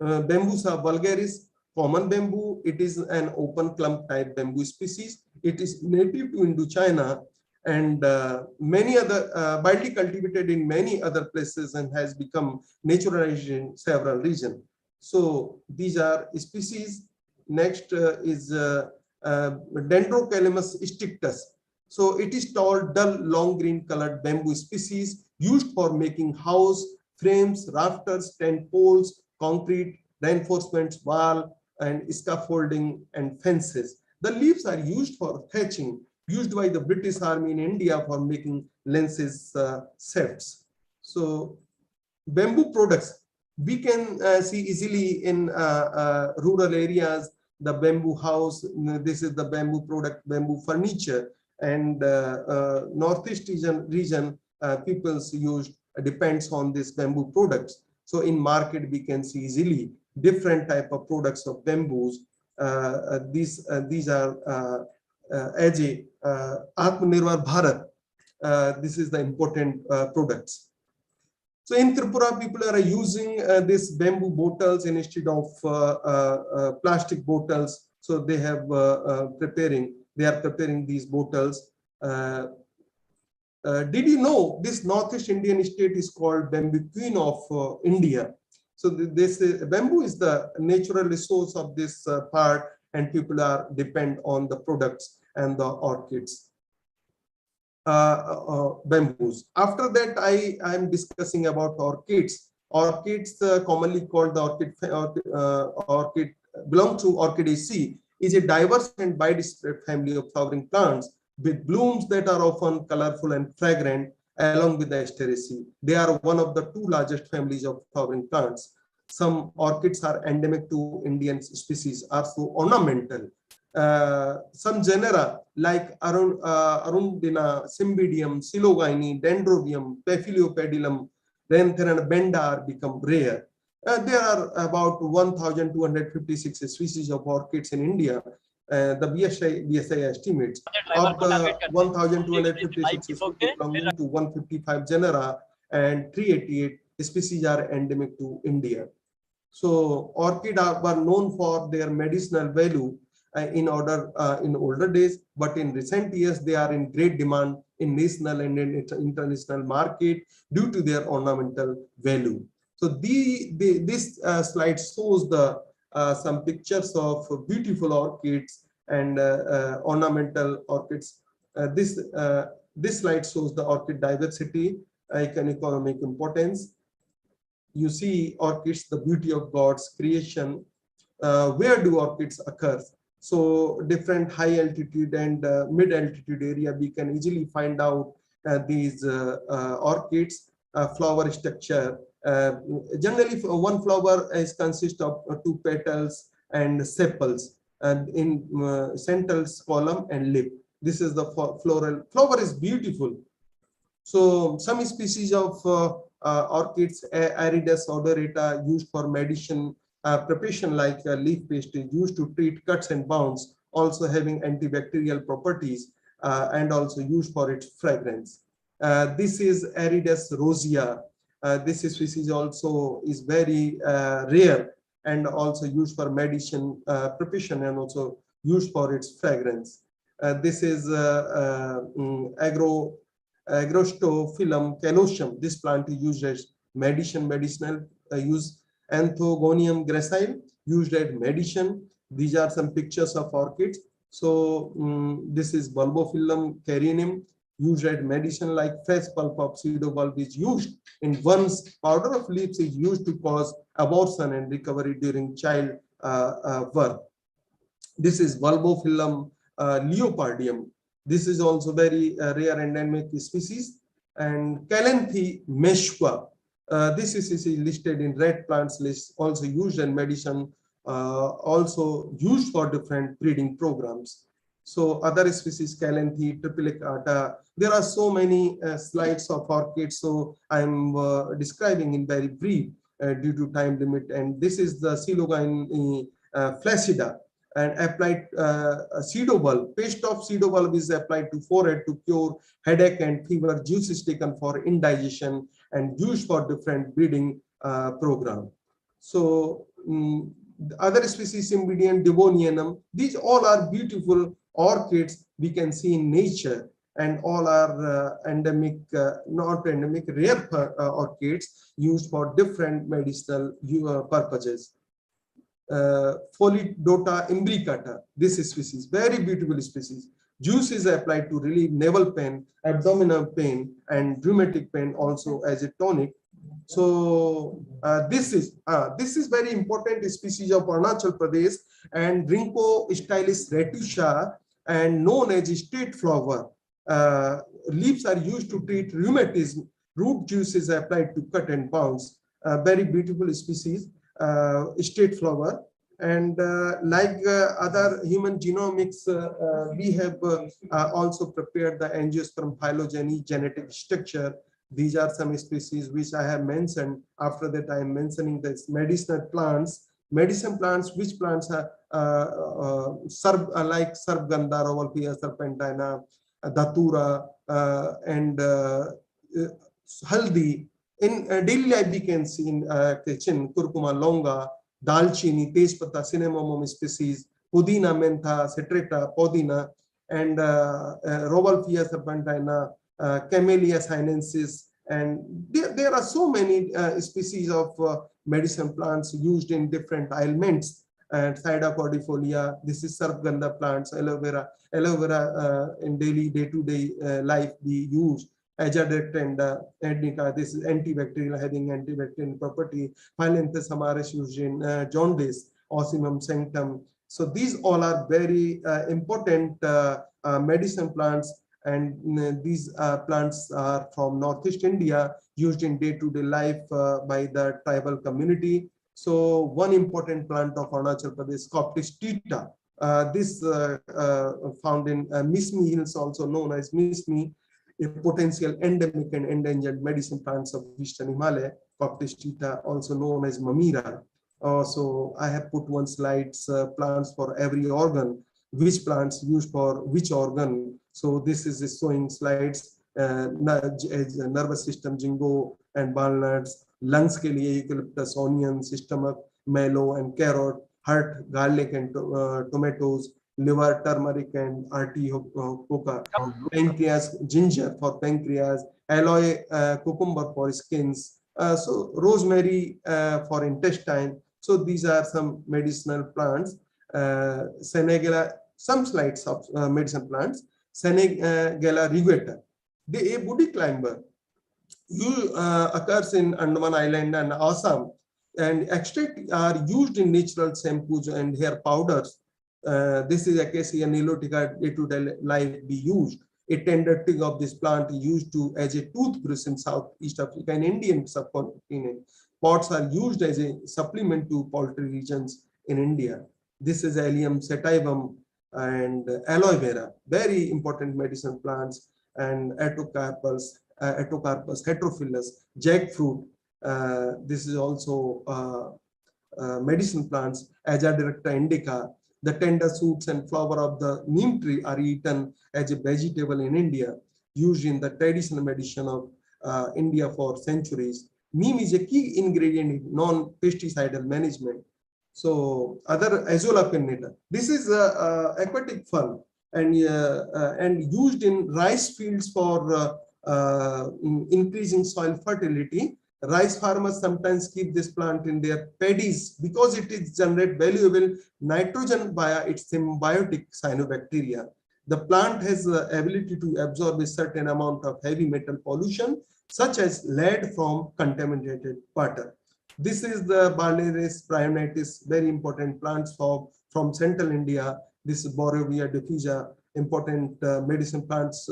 Bambusa vulgaris, common bamboo. It is an open clump type bamboo species. It is native to Indochina and many other widely cultivated in many other places and has become naturalized in several regions. So these are species. Next is Dendrocalamus strictus. So it is tall, dull, long green colored bamboo species used for making house, frames, rafters, tent poles, concrete, reinforcements, wall, and scaffolding and fences. The leaves are used for thatching, used by the British Army in India for making lenses sets. So bamboo products, we can see easily in rural areas, the bamboo house. This is the bamboo product, bamboo furniture, and northeast region people's used depends on this bamboo products. So in market we can see easily different type of products of bamboos. These are as a AtmaNirbhar Bharat. This is the important products. So in Tripura, people are using this bamboo bottles instead of plastic bottles. So they have they are preparing these bottles. Did you know this Northeast Indian state is called Bamboo Queen of India? So this bamboo is the natural resource of this part, and people are depend on the products and the orchids. Bamboos. After that, I am discussing about orchids. Orchids, commonly called the orchid, belong to Orchidaceae, is a diverse and widespread family of flowering plants with blooms that are often colorful and fragrant, along with the Asteraceae. They are one of the two largest families of flowering plants. Some orchids are endemic to Indian species, are so ornamental. Some genera like Arundina, Cymbidium, Silogyne, Dendrobium, Papiliopedilum, Rantharan, Benda become rare. There are about 1,256 species of orchids in India. The BSI estimates of the 1,256 species belonging to 155 genera and 388 species are endemic to India. So orchids were known for their medicinal value in older days, but in recent years they are in great demand in national and international market due to their ornamental value. So this slide shows the some pictures of beautiful orchids and ornamental orchids. This slide shows the orchid diversity, economic importance. You see orchids, the beauty of God's creation. Where do orchids occur? So different high altitude and mid altitude area, we can easily find out these orchids flower structure. Generally, one flower is consist of 2 petals and sepals, and in central column and lip. This is the flower is beautiful. So some species of orchids, Aridus odorata, used for medicine preparation, like leaf paste is used to treat cuts and wounds, also having antibacterial properties and also used for its fragrance. This is Aridus rosea. This species also is very rare and also used for medicine preparation and also used for its fragrance. This is Agrostophyllum callosum. This plant is used as medicinal use. Anthogonium gracile, used as medicine. These are some pictures of orchids. So this is Bulbophyllum carinum, used as medicine, like fresh pulp of pseudobulb is used in worms. Powder of leaves is used to cause abortion and recovery during child birth. This is Bulbophyllum leopardium. This is also very rare endemic species. And Calanthe meshua. This is listed in red plants list, also used in medicine, also used for different breeding programs. So other species, Calanthe, Triplicata. There are so many slides of orchids, so I'm describing in very brief due to time limit. And this is the Silogyne flaccida, and applied pseudobulb. Paste of pseudobulb is applied to forehead to cure headache and fever. Juice is taken for indigestion and used for different breeding program. So the other species, Cymbidium, Devonianum, these all are beautiful orchids we can see in nature, and all are endemic, not endemic, rare orchids used for different medicinal purposes. Pholidota imbricata, this species, very beautiful species. Juice is applied to relieve navel pain, abdominal pain, and rheumatic pain also as a tonic. So this is very important species of Arunachal Pradesh, and Rinco stylis retusha, and known as state flower. Leaves are used to treat rheumatism. Root juice is applied to cut and bounce. Very beautiful species, state flower. And like other human genomics, we have also prepared the angiosperm phylogeny genetic structure. These are some species which I have mentioned. After that, I am mentioning this medicinal plants. Medicine plants, which plants are like Sargandha, Rovalpia serpentina, Datura, and Haldi. In daily life, we can see in kitchen, Curcuma longa, Dalchini, Tejpata, Cinnamomum species, Pudina mentha, Cetreta, Podina, and Rovalpia serpentina, Camellia sinensis, and there are so many species of medicine plants used in different ailments. And Sida cordifolia, this is Sargandha plants, aloe vera in daily day-to-day life we use. Ajadirect and indica, this is antibacterial, having antibacterial property. Phyllanthus amaris used in jaundice, Ocimum sanctum. So these all are very important medicine plants, and these plants are from Northeast India, used in day-to-day life by the tribal community. So one important plant of Arunachal Pradesh, Coptis tita. This found in Mismi Hills, also known as Mismi, a potential endemic and endangered medicine plants of Eastern Himalaya. Coptis tita, also known as Mamira. So I have put one slides, plants for every organ, which plants used for which organ. So this is showing slides, nervous system, jingo and walnuts, lungs ke liye eucalyptus, onions, stomach, mallow and carrot, heart, garlic and tomatoes, liver, turmeric and artichoke, pancreas, ginger for pancreas, aloe, cucumber for skins, so rosemary for intestine. So these are some medicinal plants. Senegala, some slides of medicine plants. Senegala reguata, a woody climber, occurs in Andaman Island and Assam, and extract are used in natural shampoos and hair powders. This is Acacia nilotica, day-to-day life be used. A tender twig of this plant is used to as a toothbrush in Southeast Africa and Indian subcontinent. Pods are used as a supplement to poultry regions in India. This is Allium sativum and aloe vera, very important medicine plants, and Atocarpus heterophyllus, jackfruit. This is also medicine plants, Ajadirect indica. The tender shoots and flower of the neem tree are eaten as a vegetable in India, used in the traditional medicine of India for centuries. Neem is a key ingredient in non-pesticidal management. So other Azolla pinnata. This is aquatic fern, and used in rice fields for increasing soil fertility. Rice farmers sometimes keep this plant in their paddies because it is generate valuable nitrogen via its symbiotic cyanobacteria. The plant has the ability to absorb a certain amount of heavy metal pollution, such as lead from contaminated water. This is the Barlaris bryonitis, very important plants from central India. This is Borrelia diffusa, important medicine plants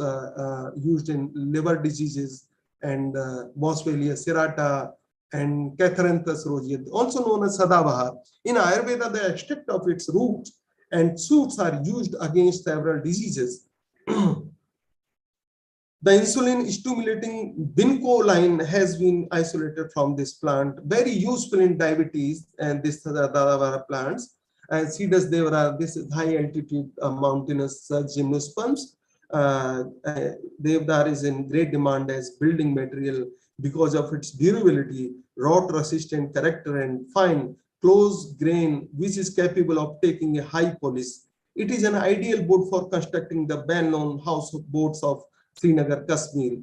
used in liver diseases, and Boswellia serrata and Catharanthus rosea, also known as Sadabahar. In Ayurveda, the extract of its roots and shoots are used against several diseases. The insulin stimulating Vinco line has been isolated from this plant, very useful in diabetes, and this Dadavara plants. And Cedus devara, this is high altitude mountainous Geminosperms. Devdar is in great demand as building material because of its durability, rot-resistant character, and fine, close grain, which is capable of taking a high polish. It is an ideal wood for constructing the well-known houseboats of Srinagar, Kashmir.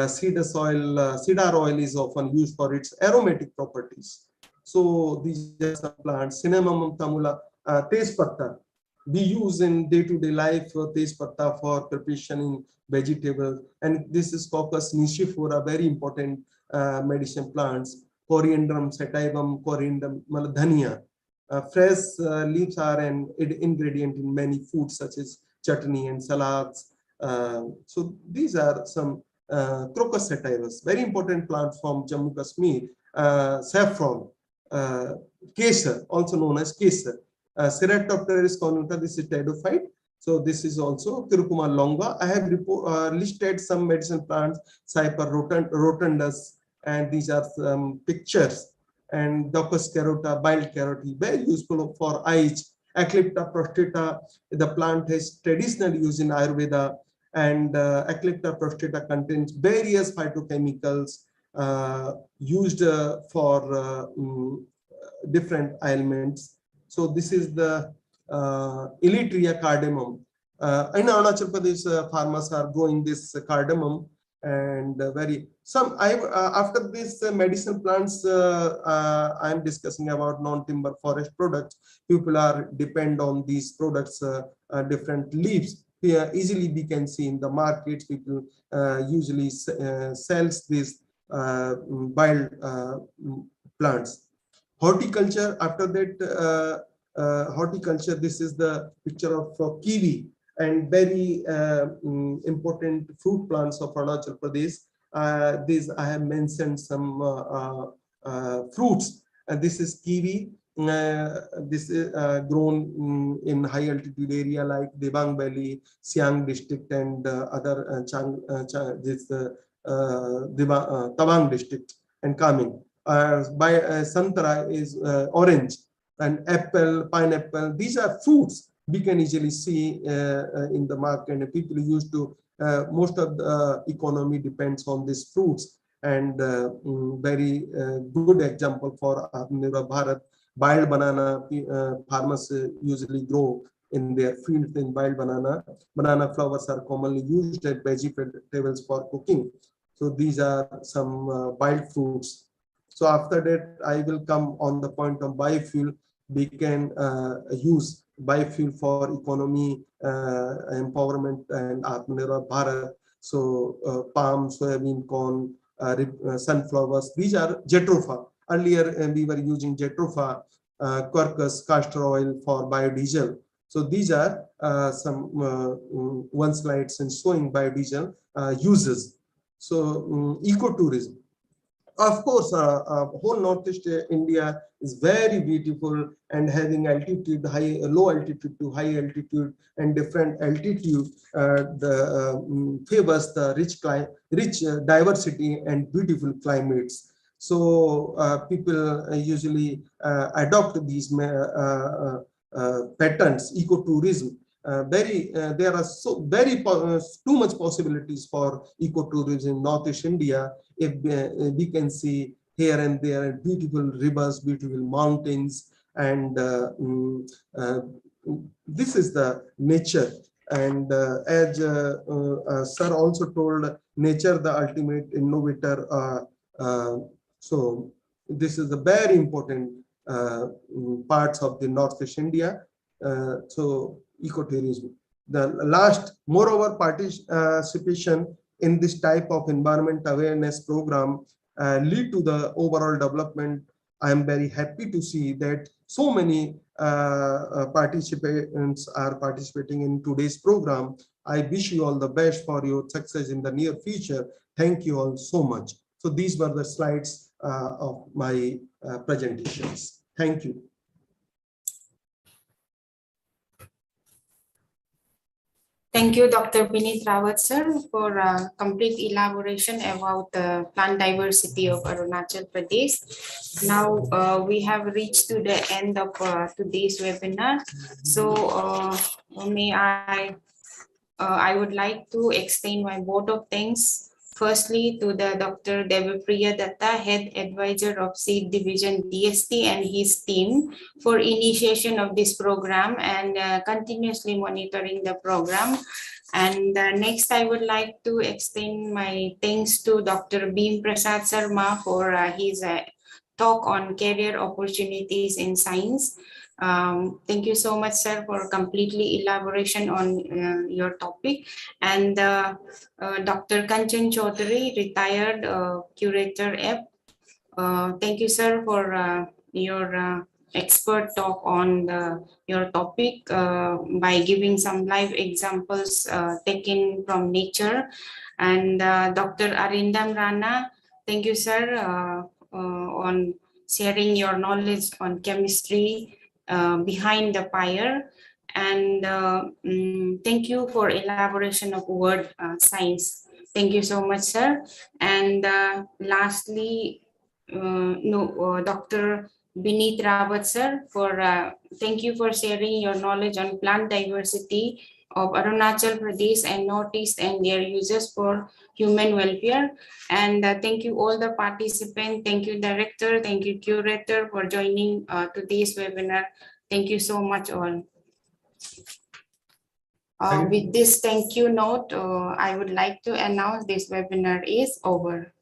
Cedar oil is often used for its aromatic properties. So these are some plants. Cinnamon tamula, tejpatta. We use in day-to-day life tejpatta for preparation in vegetables, and this is Cocos nichifora, very important medicine plants. Coriandrum sativum, coriandrum dhania. Fresh leaves are an ingredient in many foods such as chutney and salads. So these are some Crocus sativus, very important plant from Jammu Kashmir. Saffron, kesar, also known as kesar. Ceratopteris cornuta, this is pteridophyte. So this is also Curcuma longa. I have listed some medicine plants, Cyper rotundus, and these are some pictures. And Docus carota, bile caroti, very useful for eyes. Eclipta prostrata, the plant is traditionally used in Ayurveda, and Eclipta prostrata contains various phytochemicals used for different ailments. So this is the Elytria cardamom. In Arunachal Pradesh, farmers are growing this cardamom, and after this medicinal plants, I am discussing about non-timber forest products. People are depend on these products, different leaves. Here easily we can see in the markets, people usually sells these wild plants. Horticulture, after that, horticulture, this is the picture of kiwi and very important fruit plants of Arunachal Pradesh. These I have mentioned some fruits, and this is kiwi. This is grown in high altitude area like Debang Valley, Siang district, and other Tawang district and Kaming. Santara is orange, and apple, pineapple. These are fruits we can easily see in the market, and people used to. Most of the economy depends on these fruits, and very good example for AtmaNirbhar Bharat. Wild banana, farmers usually grow in their fields in wild banana. Banana flowers are commonly used as vegetables for cooking. So these are some wild fruits. So after that, I will come on the point of biofuel. We can use biofuel for economy, empowerment, and AtmaNirbhar Bharat. So palm, soybean, corn, sunflowers, these are jatropha. Earlier, we were using jatropha, quercus, castor oil for biodiesel. So these are some one slides and showing biodiesel uses. So ecotourism. Of course, whole Northeast India is very beautiful, and having altitude, low altitude to high altitude and different altitude favors the rich diversity and beautiful climates. So people usually adopt these patterns, ecotourism. There are too much possibilities for ecotourism in Northeast India. If we can see here and there beautiful rivers, beautiful mountains, and this is the nature. And as sir also told, nature the ultimate innovator. So this is a very important parts of the Northeast India. So ecotourism. The last, moreover, participation in this type of environment awareness program lead to the overall development. I am very happy to see that so many participants are participating in today's program. I wish you all the best for your success in the near future. Thank you all so much. So these were the slides of my presentations. Thank you. Thank you, Dr. Vineet Rawat, sir, for a complete elaboration about the plant diversity of Arunachal Pradesh. Now we have reached to the end of today's webinar. So may I I would like to extend my vote of thanks firstly to the Dr. Devapriya Datta, Head Advisor of Seed Division DST, and his team for initiation of this program and continuously monitoring the program. And next, I would like to extend my thanks to Dr. Bhim Prasad Sharma for his talk on career opportunities in science. Thank you so much, sir, for completely elaboration on your topic. And Dr. Kanchan Chaudhary, retired curator F. Thank you, sir, for your expert talk on your topic by giving some live examples taken from nature. And Dr. Arindam Rana, thank you, sir, on sharing your knowledge on chemistry behind the fire. And thank you for elaboration of word science. Thank you so much, sir. And lastly, Dr. Bineet Rawat, sir, for thank you for sharing your knowledge on plant diversity of Arunachal Pradesh and Northeast and their uses for human welfare. And thank you all the participants. Thank you, director. Thank you, curator, for joining today's webinar. Thank you so much all. With this thank you note, I would like to announce this webinar is over.